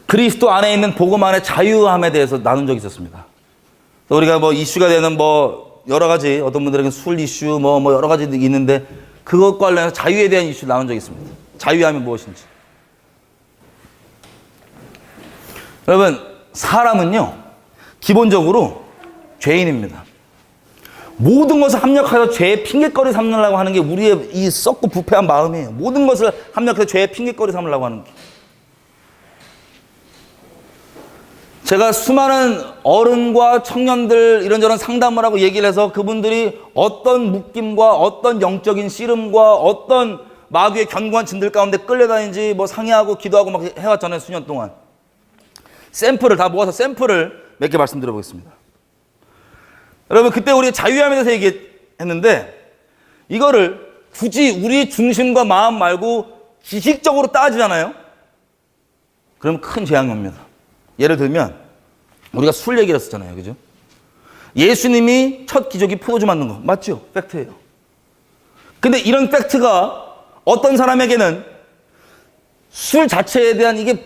그리스도 안에 있는 복음 안의 자유함에 대해서 나눈 적이 있었습니다. 우리가 뭐 이슈가 되는 뭐 여러 가지, 어떤 분들에게는 술 이슈 뭐 여러 가지 있는데 그것과 관련해서 자유에 대한 이슈를 나눈 적이 있습니다. 자유함이 무엇인지. 여러분, 사람은요 기본적으로 죄인입니다. 모든 것을 합력하여 죄의 핑계거리 삼으려고 하는 게 우리의 이 썩고 부패한 마음이에요. 모든 것을 합력해서 죄의 핑계거리 삼으려고 하는 게. 제가 수많은 어른과 청년들 이런저런 상담을 하고 얘기를 해서 그분들이 어떤 묶임과 어떤 영적인 씨름과 어떤 마귀의 견고한 진들 가운데 끌려다니는지 뭐 상의하고 기도하고 막 해왔잖아요. 수년 동안. 샘플을 다 모아서 샘플을 몇 개 말씀드려 보겠습니다. 여러분, 그때 우리 자유함에 대해서 얘기했는데 이거를 굳이 우리 중심과 마음 말고 지식적으로 따지잖아요. 그러면 큰 재앙이 옵니다. 예를 들면 우리가 술 얘기를 했었잖아요. 그죠? 예수님이 첫 기적이 포도주 만든 거 맞죠? 팩트예요. 근데 이런 팩트가 어떤 사람에게는 술 자체에 대한 이게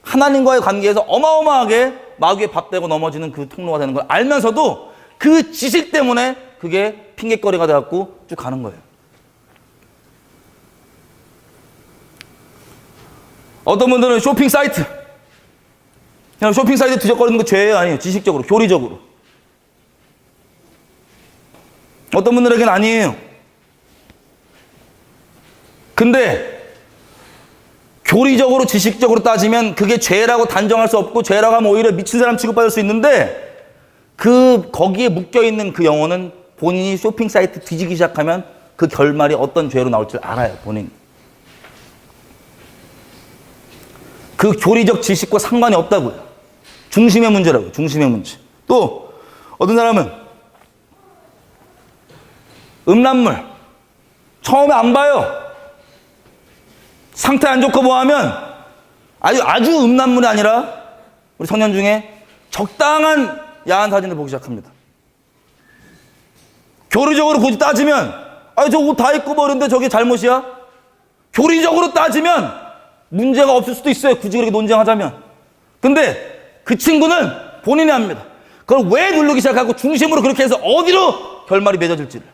하나님과의 관계에서 어마어마하게 마귀에 밥되고 넘어지는 그 통로가 되는 걸 알면서도 그 지식 때문에 그게 핑계거리가 돼갖고 쭉 가는 거예요. 어떤 분들은 쇼핑 사이트, 그냥 쇼핑 사이트 뒤적거리는 거 죄예요? 아니에요? 지식적으로, 교리적으로. 어떤 분들에게는 아니에요. 근데 교리적으로, 지식적으로 따지면 그게 죄라고 단정할 수 없고 죄라고 하면 오히려 미친 사람 취급받을 수 있는데 거기에 묶여있는 그 영혼은 본인이 쇼핑 사이트 뒤지기 시작하면 그 결말이 어떤 죄로 나올 줄 알아요, 본인. 그 교리적 지식과 상관이 없다고요. 중심의 문제라고요, 중심의 문제. 또 어떤 사람은 음란물 처음에 안 봐요. 상태 안 좋고 뭐 하면 아주 음란물이 아니라 우리 청년 중에 적당한 야한 사진을 보기 시작합니다. 교리적으로 굳이 따지면 저 옷 다 입고 버는데 저게 잘못이야? 교리적으로 따지면 문제가 없을 수도 있어요. 굳이 그렇게 논쟁하자면. 근데 그 친구는 본인이 합니다. 그걸 왜 누르기 시작하고 중심으로 그렇게 해서 어디로 결말이 맺어질지를.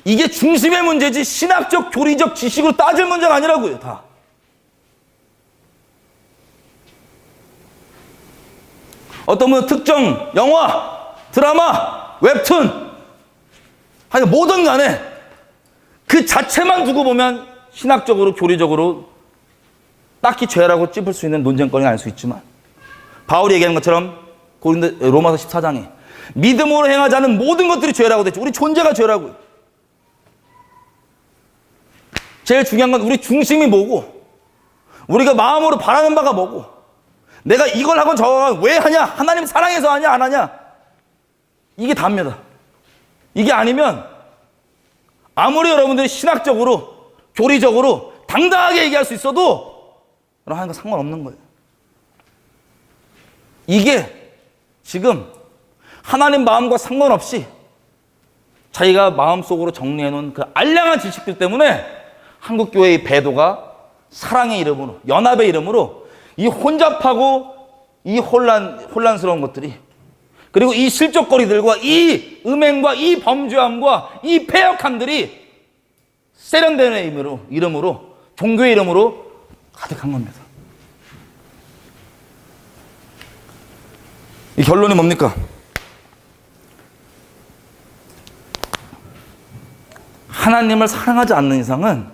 이게 중심의 문제지 신학적 교리적 지식으로 따질 문제가 아니라고요. 다. 어떤 분은 특정 영화, 드라마, 웹툰 아니 뭐든 간에 그 자체만 두고 보면 신학적으로 교리적으로 딱히 죄라고 찝을 수 있는 논쟁거리는 알 수 있지만 바울이 얘기하는 것처럼 로마서 14장에 믿음으로 행하지 않은 모든 것들이 죄라고 됐죠. 우리 존재가 죄라고요. 제일 중요한 건 우리 중심이 뭐고 우리가 마음으로 바라는 바가 뭐고 내가 이걸 하건 저걸 하건 왜 하냐? 하나님 사랑해서 하냐? 안 하냐? 이게 답니다. 이게 아니면 아무리 여러분들이 신학적으로 교리적으로 당당하게 얘기할 수 있어도 하는 건 상관없는 거예요. 이게 지금 하나님 마음과 상관없이 자기가 마음속으로 정리해놓은 그 알량한 지식들 때문에 한국교회의 배도가 사랑의 이름으로 연합의 이름으로 이 혼잡하고 이 혼란스러운 것들이 그리고 이 실족거리들과 이 음행과 이 범죄함과 이 패역함들이 세련되는 이름으로 종교의 이름으로 가득한 겁니다. 이 결론이 뭡니까? 하나님을 사랑하지 않는 이상은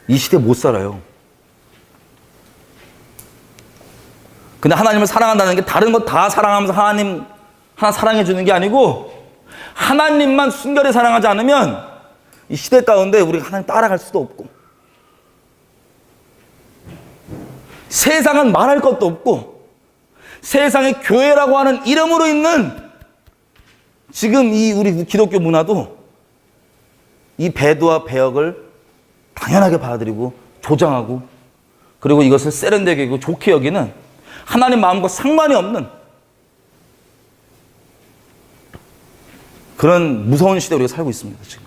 이 시대에 못 살아요. 근데 하나님을 사랑한다는 게 다른 것 다 사랑하면서 하나님 하나 사랑해 주는 게 아니고 하나님만 순결히 사랑하지 않으면 이 시대 가운데 우리가 하나님 따라갈 수도 없고 세상은 말할 것도 없고 세상의 교회라고 하는 이름으로 있는 지금 이 우리 기독교 문화도 이 배도와 배역을 당연하게 받아들이고 조장하고 그리고 이것을 세련되게 여기고 좋게 여기는 하나님 마음과 상관이 없는 그런 무서운 시대에 우리가 살고 있습니다. 지금.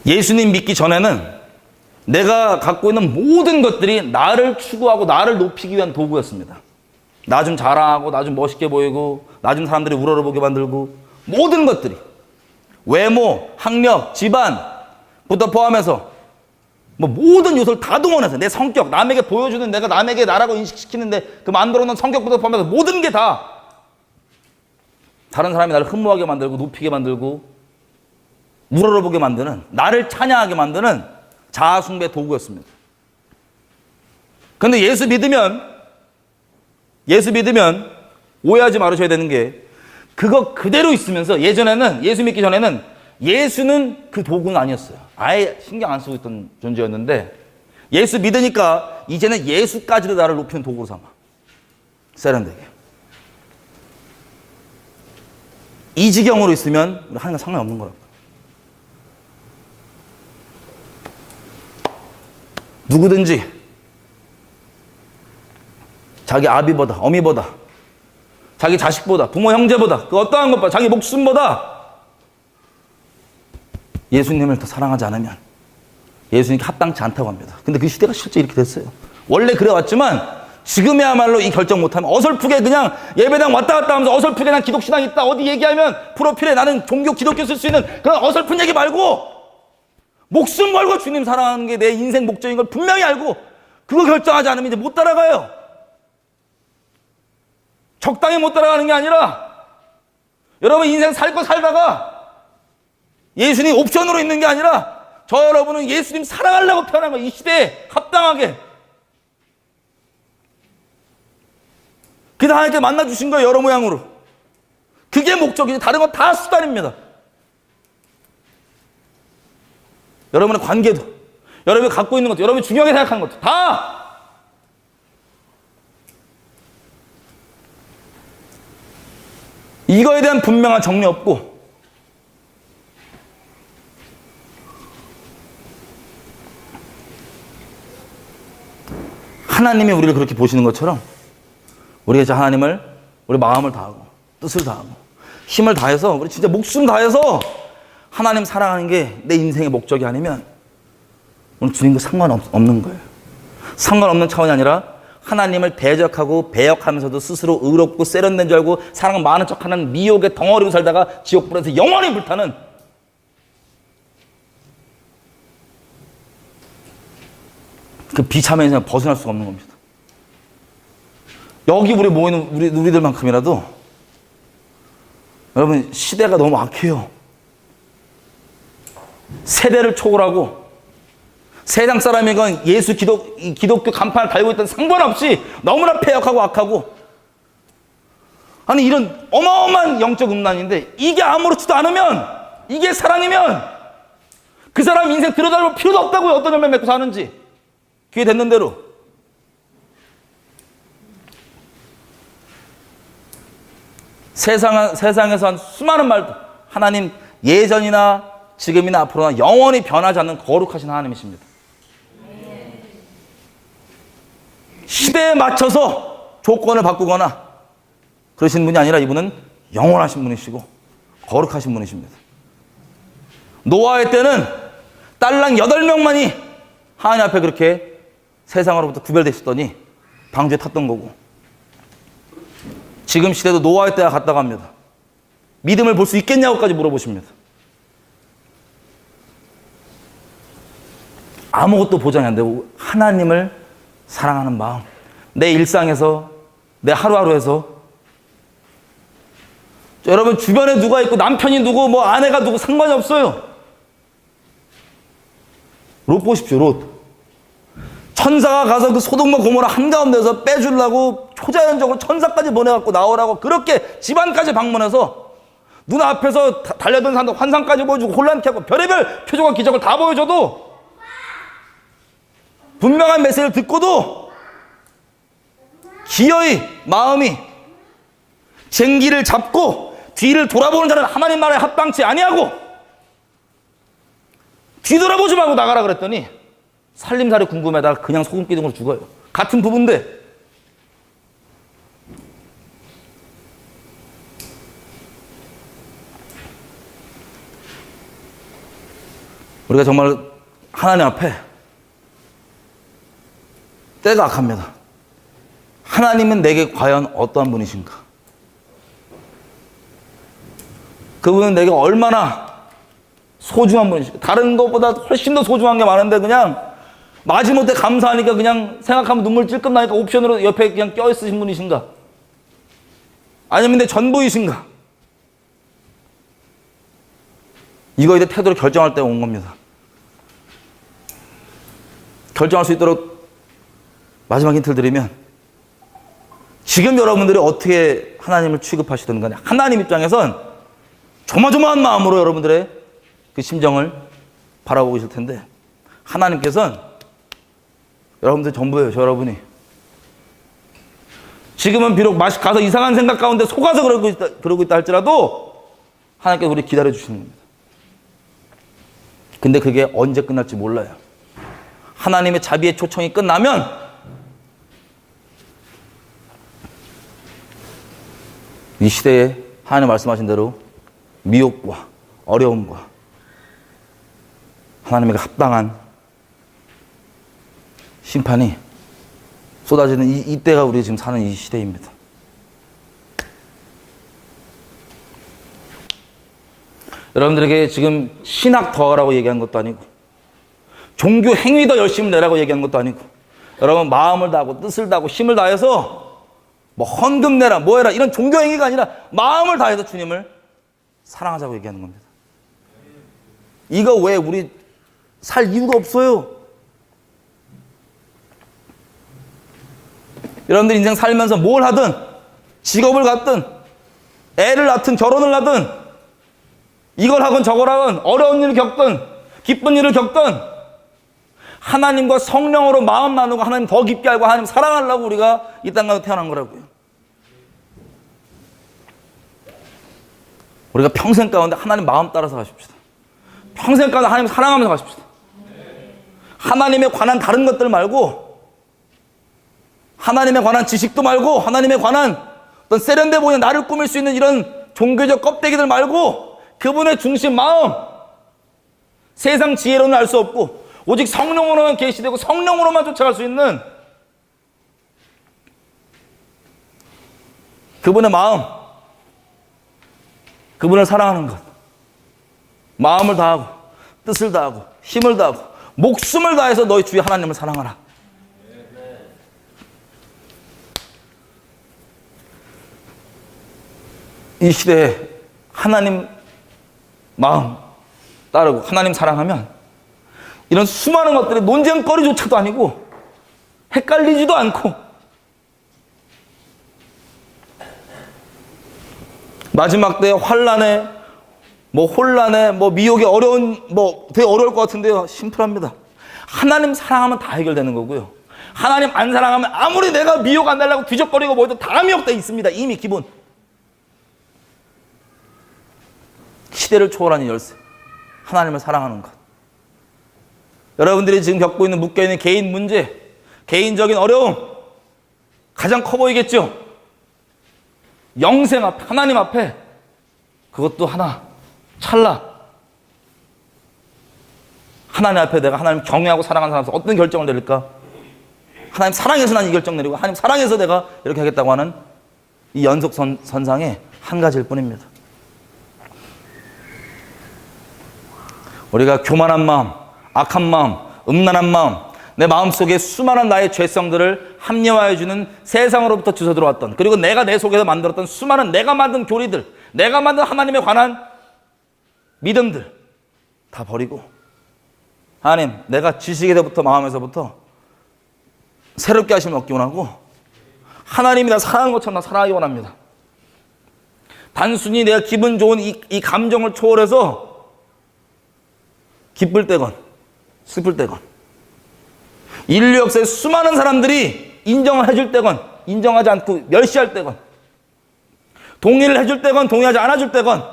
예수님 믿기 전에는 내가 갖고 있는 모든 것들이 나를 추구하고 나를 높이기 위한 도구였습니다. 나 좀 자랑하고 나 좀 멋있게 보이고 나 좀 사람들이 우러러보게 만들고 모든 것들이 외모, 학력, 집안부터 포함해서 뭐 모든 요소를 다 동원해서 내 성격, 남에게 보여주는 내가 남에게 나라고 인식시키는데 그 만들어 놓은 성격부터 포함해서 모든 게 다 다른 사람이 나를 흠모하게 만들고 높이게 만들고 우러러보게 만드는 나를 찬양하게 만드는 자아숭배 도구였습니다. 그런데 예수 믿으면 오해하지 말으셔야 되는 게 그거 그대로 있으면서 예전에는 예수 믿기 전에는 예수는 그 도구는 아니었어요. 아예 신경 안 쓰고 있던 존재였는데 예수 믿으니까 이제는 예수까지도 나를 높이는 도구로 삼아. 세련되게. 이 지경으로 있으면 우리 하나님과 상관이 없는 거라고. 누구든지 자기 아비보다 어미보다 자기 자식보다 부모 형제보다 그 어떠한 것보다 자기 목숨보다 예수님을 더 사랑하지 않으면 예수님께 합당치 않다고 합니다. 근데 그 시대가 실제 이렇게 됐어요. 원래 그래왔지만 지금이야말로 이 결정 못하면 어설프게 그냥 예배당 왔다 갔다 하면서 어설프게 그냥 기독신앙 있다 어디 얘기하면 프로필에 나는 종교 기독교 쓸 수 있는 그런 어설픈 얘기 말고 목숨 걸고 주님 사랑하는 게 내 인생 목적인 걸 분명히 알고 그거 결정하지 않으면 이제 못 따라가요. 적당히 못 따라가는 게 아니라 여러분 인생 살 거 살다가 예수님 옵션으로 있는 게 아니라 저 여러분은 예수님 사랑하려고 태어난 거예요. 이 시대에 합당하게. 그래서 하나님께 만나주신 거예요. 여러 모양으로. 그게 목적이지 다른 건 다 수단입니다. 여러분의 관계도, 여러분이 갖고 있는 것도, 여러분이 중요하게 생각하는 것도 다 이거에 대한 분명한 정리 없고 하나님이 우리를 그렇게 보시는 것처럼 우리가 이제 하나님을 우리 마음을 다하고 뜻을 다하고 힘을 다해서 우리 진짜 목숨 다해서 하나님 사랑하는 게 내 인생의 목적이 아니면 오늘 주님과 상관없는 거예요. 상관없는 차원이 아니라 하나님을 대적하고 배역하면서도 스스로 의롭고 세련된 줄 알고 사랑 많은 척하는 미혹의 덩어리로 살다가 지옥불에서 영원히 불타는 그 비참한 인생을 벗어날 수가 없는 겁니다. 여기 우리 모이는 우리들만큼이라도 여러분 시대가 너무 악해요. 세대를 초월하고 세상 사람이건 예수 기독교 간판을 달고 있던 상관없이 너무나 폐역하고 악하고 아니 이런 어마어마한 영적 음란인데 이게 아무렇지도 않으면 이게 사랑이면 그 사람 인생 들여다볼 필요도 없다고요. 어떤 열매 맺고 사는지 기회 됐는 대로 세상에서 한 수많은 말도 하나님 예전이나 지금이나 앞으로나 영원히 변하지 않는 거룩하신 하나님이십니다. 시대에 맞춰서 조건을 바꾸거나 그러신 분이 아니라 이분은 영원하신 분이시고 거룩하신 분이십니다. 노아의 때는 딸랑 8명만이 하나님 앞에 그렇게 세상으로부터 구별되셨더니 방주에 탔던 거고 지금 시대도 노아의 때와 같다고 합니다. 믿음을 볼 수 있겠냐고까지 물어보십니다. 아무것도 보장이 안 되고 하나님을 사랑하는 마음 내 일상에서 내 하루하루에서 여러분 주변에 누가 있고 남편이 누구 뭐 아내가 누구 상관이 없어요. 롯 보십시오. 롯 천사가 가서 그 소돔과 고모라 한가운데서 빼주려고 초자연적으로 천사까지 보내갖고 나오라고 그렇게 집안까지 방문해서 눈앞에서 달려든 산도 환상까지 보여주고 혼란케 하고 별의별 표적과 기적을 다 보여줘도 분명한 메시지를 듣고도 기어이 마음이 쟁기를 잡고 뒤를 돌아보는 자는 하나님 나라에 합당치 아니하고 뒤돌아보지 말고 나가라 그랬더니 살림살이 궁금해다가 그냥 소금기둥으로 죽어요. 같은 부부인데. 우리가 정말 하나님 앞에 때가 악합니다. 하나님은 내게 과연 어떠한 분이신가? 그분은 내게 얼마나 소중한 분이신가? 다른 것보다 훨씬 더 소중한 게 많은데 그냥 마지못해 감사하니까 그냥 생각하면 눈물 찔끔 나니까 옵션으로 옆에 그냥 껴있으신 분이신가? 아니면 내 전부이신가? 이거에 대해 태도를 결정할 때가 온 겁니다. 결정할 수 있도록 마지막 힌트를 드리면 지금 여러분들이 어떻게 하나님을 취급하시든 간에 하나님 입장에선 조마조마한 마음으로 여러분들의 그 심정을 바라보고 계실 텐데 하나님께서는 여러분들 전부예요. 저 여러분이. 지금은 비록 가서 이상한 생각 가운데 속아서 그러고 있다 할지라도 하나님께서 우리 기다려 주시는 겁니다. 근데 그게 언제 끝날지 몰라요. 하나님의 자비의 초청이 끝나면 이 시대에 하나님 말씀하신 대로 미혹과 어려움과 하나님에게 합당한 심판이 쏟아지는 이때가 우리 지금 사는 이 시대입니다. 여러분들에게 지금 신학 더 하라고 얘기한 것도 아니고 종교 행위 더 열심히 내라고 얘기한 것도 아니고 여러분 마음을 다하고 뜻을 다하고 힘을 다해서 뭐 헌금 내라 뭐 해라 이런 종교 행위가 아니라 마음을 다해서 주님을 사랑하자고 얘기하는 겁니다. 이거 왜 우리 살 이유가 없어요. 여러분들 인생 살면서 뭘 하든 직업을 갖든 애를 낳든 결혼을 하든 이걸 하건 저걸 하건 어려운 일을 겪든 기쁜 일을 겪든 하나님과 성령으로 마음 나누고 하나님 더 깊게 알고 하나님 사랑하려고 우리가 이 땅 가운데 태어난 거라고요. 우리가 평생 가운데 하나님 마음 따라서 가십시다. 평생 가운데 하나님 사랑하면서 가십시다. 하나님에 관한 다른 것들 말고 하나님에 관한 지식도 말고 하나님에 관한 어떤 세련돼 보이는 나를 꾸밀 수 있는 이런 종교적 껍데기들 말고 그분의 중심 마음 세상 지혜로는 알 수 없고 오직 성령으로만 계시되고 성령으로만 쫓아갈 수 있는 그분의 마음 그분을 사랑하는 것 마음을 다하고 뜻을 다하고 힘을 다하고 목숨을 다해서 너희 주의 하나님을 사랑하라. 이 시대에 하나님 마음 따르고 하나님 사랑하면 이런 수많은 것들이 논쟁거리조차도 아니고 헷갈리지도 않고 마지막 때에 환란에 혼란에 미혹이 어려운 되게 어려울 것 같은데요. 심플합니다. 하나님 사랑하면 다 해결되는 거고요. 하나님 안 사랑하면 아무리 내가 미혹 안 달라고 뒤적거리고 뭐해도 다 미혹돼 있습니다. 이미 기본. 시대를 초월하는 열쇠. 하나님을 사랑하는 것. 여러분들이 지금 겪고 있는 묶여있는 개인 문제, 개인적인 어려움 가장 커 보이겠죠? 영생 앞에, 하나님 앞에 그것도 하나, 찰나 하나님 앞에 내가 하나님 경외하고 사랑하는 사람에서 어떤 결정을 내릴까? 하나님 사랑해서 난 이 결정 내리고 하나님 사랑해서 내가 이렇게 하겠다고 하는 이 연속선상에 한 가지일 뿐입니다. 우리가 교만한 마음, 악한 마음, 음란한 마음, 내 마음속에 수많은 나의 죄성들을 합리화해주는 세상으로부터 주워 들어왔던 그리고 내가 내 속에서 만들었던 수많은 내가 만든 교리들, 내가 만든 하나님에 관한 믿음들 다 버리고 하나님 내가 지식에서부터 마음에서부터 새롭게 하심을 얻기 원하고 하나님이 나 사랑하는 것처럼 나 살아가기 원합니다. 단순히 내가 기분 좋은 이 감정을 초월해서 기쁠 때건 슬플 때건 인류 역사에 수많은 사람들이 인정을 해줄 때건 인정하지 않고 멸시할 때건 동의를 해줄 때건 동의하지 않아줄 때건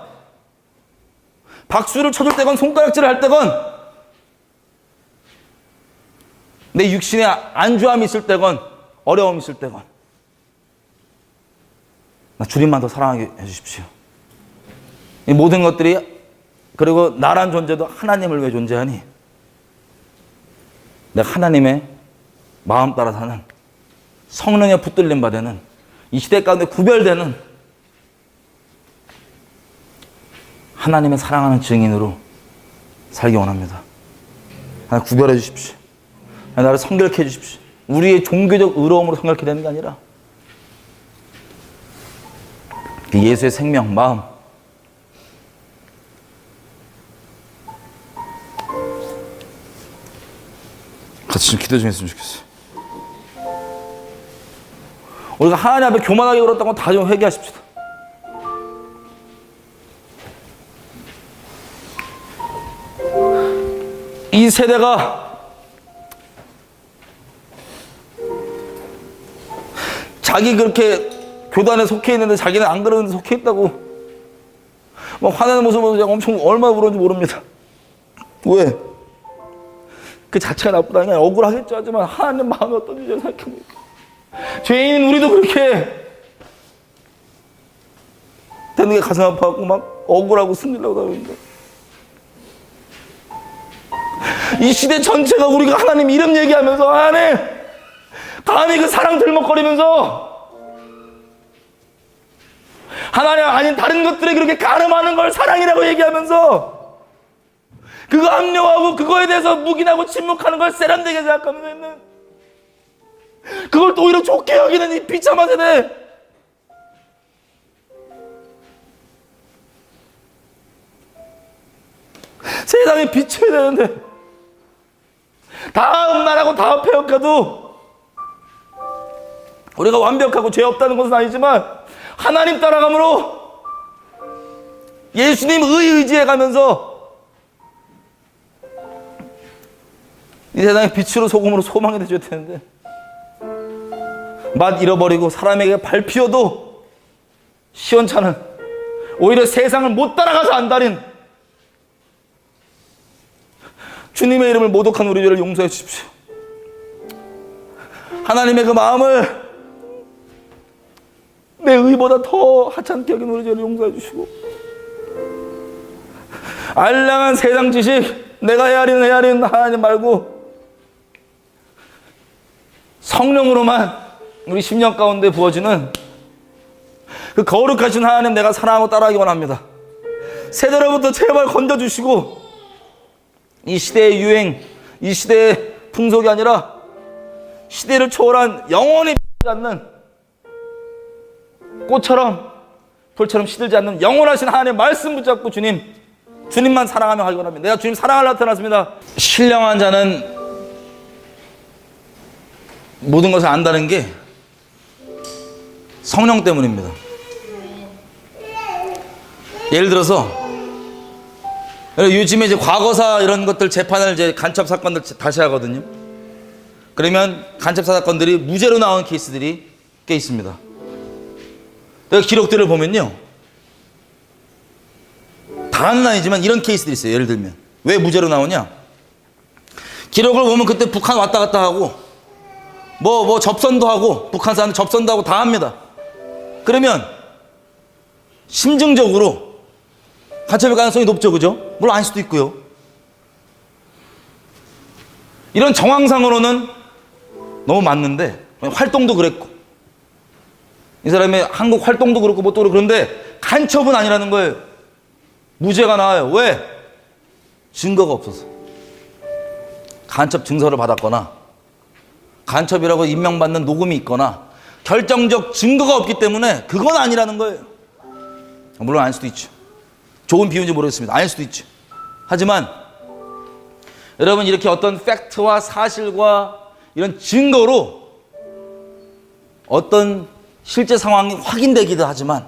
박수를 쳐줄 때건 손가락질을 할 때건 내 육신에 안주함이 있을 때건 어려움이 있을 때건 나 주님만 더 사랑하게 해주십시오. 이 모든 것들이 그리고 나란 존재도 하나님을 위해 존재하니 내가 하나님의 마음 따라 사는 성령의 붙들림 받는 이 시대 가운데 구별되는 하나님의 사랑하는 증인으로 살기 원합니다. 하나 구별해 주십시오. 나를 성결케 해 주십시오. 우리의 종교적 의로움으로 성결케 되는 게 아니라 예수의 생명, 마음 같이 좀 기도 좀 했으면 좋겠어요. 우리가 하나님 앞에 교만하게 걸었다고 다 좀 회개하십시다. 이 세대가 자기 그렇게 교단에 속해 있는데 자기는 안 그러는데 속해 있다고 막 화내는 모습을 제가 엄청 얼마나 울었는지 모릅니다. 왜? 그 자체가 나쁘다. 그냥 억울하겠죠. 하지만 하나님 마음이 어떤지 생각해보니까 죄인인 우리도 그렇게 되는 게 가슴 아파갖고 막 억울하고 승질나고 다니는데 이 시대 전체가 우리가 하나님 이름 얘기하면서 하나님 감히 그 사랑 들먹거리면서 하나님 아닌 다른 것들에 그렇게 가름하는 걸 사랑이라고 얘기하면서 그거 압력하고 그거에 대해서 묵인하고 침묵하는 걸 세련되게 생각하면서 있는 그걸 또 오히려 좋게 여기는 이 비참한 세대. 세상에 비춰야 되는데 다음 나라고 다음 폐역해도 우리가 완벽하고 죄 없다는 것은 아니지만 하나님 따라감으로 예수님 의지해가면서 이 세상의 빛으로 소금으로 소망이 되줘야 되는데 맛 잃어버리고 사람에게 밟히어도 시원찮은 오히려 세상을 못 따라가서 안달인 주님의 이름을 모독한 우리 죄를 용서해 주십시오. 하나님의 그 마음을 내 의보다 더 하찮게 여긴 우리 죄를 용서해 주시고 알량한 세상 지식 내가 헤아리는 하나님 말고 성령으로만 우리 심령 가운데 부어지는 그 거룩하신 하나님 내가 사랑하고 따라하기 원합니다. 세대로부터 제발 건져주시고 이 시대의 유행, 이 시대의 풍속이 아니라 시대를 초월한 영원히 변하지 않는 꽃처럼 돌처럼 시들지 않는 영원하신 하나님의 말씀 붙잡고 주님만 사랑하며 가기 원합니다. 내가 주님 사랑하려 나타났습니다. 신령한 자는 모든 것을 안다는 게 성령 때문입니다. 예를 들어서 요즘에 이제 과거사 이런 것들 재판을 이제 간첩 사건들 다시 하거든요. 그러면 간첩 사건들이 무죄로 나온 케이스들이 꽤 있습니다. 내가 기록들을 보면요, 다는 아니지만 이런 케이스들이 있어요. 예를 들면 왜 무죄로 나오냐? 기록을 보면 그때 북한 왔다 갔다 하고 뭐 접선도 하고 북한 사람 접선도 하고 다 합니다. 그러면 심증적으로 간첩일 가능성이 높죠, 그죠? 물론 아닐 수도 있고요. 이런 정황상으로는 너무 맞는데 활동도 그랬고 이 사람의 한국 활동도 그렇고 뭐 또 그런데 간첩은 아니라는 거예요. 무죄가 나와요. 왜? 증거가 없어서. 간첩 증서를 받았거나 간첩이라고 임명받는 녹음이 있거나 결정적 증거가 없기 때문에 그건 아니라는 거예요. 물론 아닐 수도 있죠. 좋은 비유인지 모르겠습니다. 아닐 수도 있죠. 하지만 여러분 이렇게 어떤 팩트와 사실과 이런 증거로 어떤 실제 상황이 확인되기도 하지만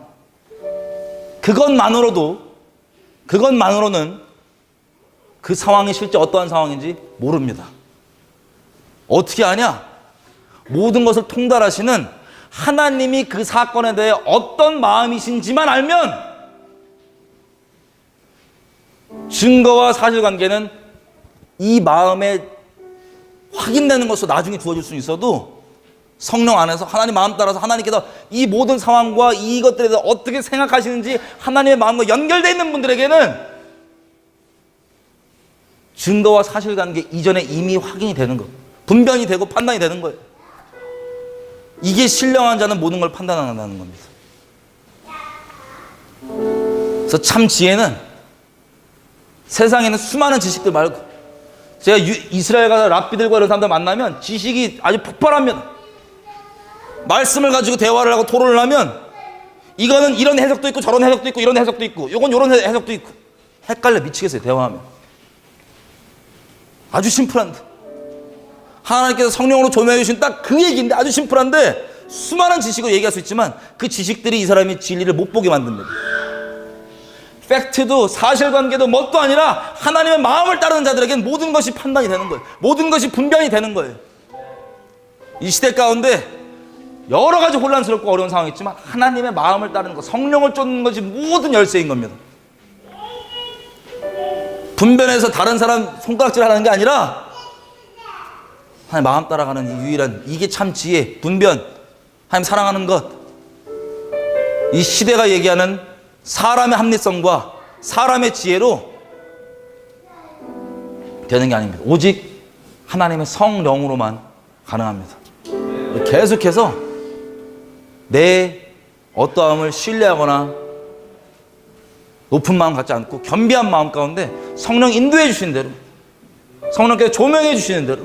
그것만으로는 그 상황이 실제 어떠한 상황인지 모릅니다. 어떻게 아냐? 모든 것을 통달하시는 하나님이 그 사건에 대해 어떤 마음이신지만 알면 증거와 사실관계는 이 마음에 확인되는 것으로 나중에 주어질 수 있어도 성령 안에서 하나님 마음 따라서 하나님께서 이 모든 상황과 이것들에 대해서 어떻게 생각하시는지 하나님의 마음과 연결되어 있는 분들에게는 증거와 사실관계 이전에 이미 확인이 되는 것, 분별이 되고 판단이 되는 거예요. 이게 신령한 자는 모든 걸 판단한다는 겁니다. 그래서 참 지혜는 세상에는 수많은 지식들 말고, 제가 이스라엘 가서 랍비들과 이런 사람들 만나면 지식이 아주 폭발합니다. 말씀을 가지고 대화를 하고 토론을 하면 이거는 이런 해석도 있고 저런 해석도 있고 이런 해석도 있고 요건 이런 해석도 있고 헷갈려 미치겠어요. 대화하면 아주 심플한데 하나님께서 성령으로 조명해 주신 딱 그 얘기인데 아주 심플한데 수많은 지식을 얘기할 수 있지만 그 지식들이 이 사람이 진리를 못 보게 만듭니다. 팩트도 사실관계도 뭣도 아니라 하나님의 마음을 따르는 자들에게는 모든 것이 판단이 되는 거예요. 모든 것이 분별이 되는 거예요. 이 시대 가운데 여러 가지 혼란스럽고 어려운 상황이 있지만 하나님의 마음을 따르는 것, 성령을 쫓는 것이 모든 열쇠인 겁니다. 분변해서 다른 사람 손가락질 하는 게 아니라 하나님 마음 따라가는 이 유일한, 이게 참 지혜, 분변, 하나님 사랑하는 것. 이 시대가 얘기하는 사람의 합리성과 사람의 지혜로 되는 게 아닙니다. 오직 하나님의 성령으로만 가능합니다. 계속해서 내 어떠함을 신뢰하거나 높은 마음 갖지 않고 겸비한 마음 가운데 성령 인도해 주시는 대로, 성령께서 조명해 주시는 대로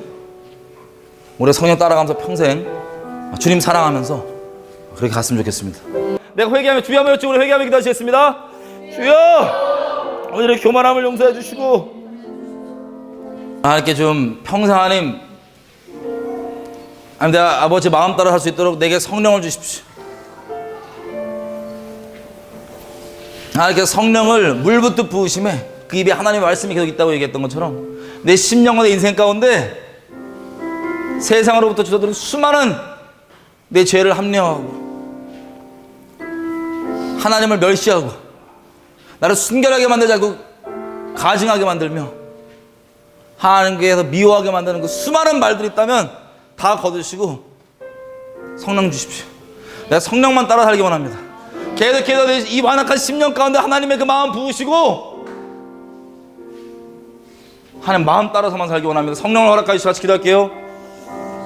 우리 성령 따라가면서 평생 주님 사랑하면서 그렇게 갔으면 좋겠습니다. 내가 회개하며 주여 한번 여쭈고 회개하며 기도하시겠습니다. 주여 오늘의 교만함을 용서해 주시고 하나님께 좀 평생 하나님 내가 아버지 마음 따라 할 수 있도록 내게 성령을 주십시오. 하나님께서 성령을 물붓듯 부으심에 그 입에 하나님의 말씀이 계속 있다고 얘기했던 것처럼 내 심령과 내 인생 가운데 세상으로부터 주어들은 수많은 내 죄를 합리화하고 하나님을 멸시하고 나를 순결하게 만들지 않고 가증하게 만들며 하나님께서 미워하게 만드는 그 수많은 말들이 있다면 다 거두시고 성령 주십시오. 내가 성령만 따라 살기 원합니다. 계속해서 이 완악한 10년 가운데 하나님의 그 마음 부으시고 하나님 마음 따라서만 살기 원합니다. 성령을 허락하시고 같이 기도할게요.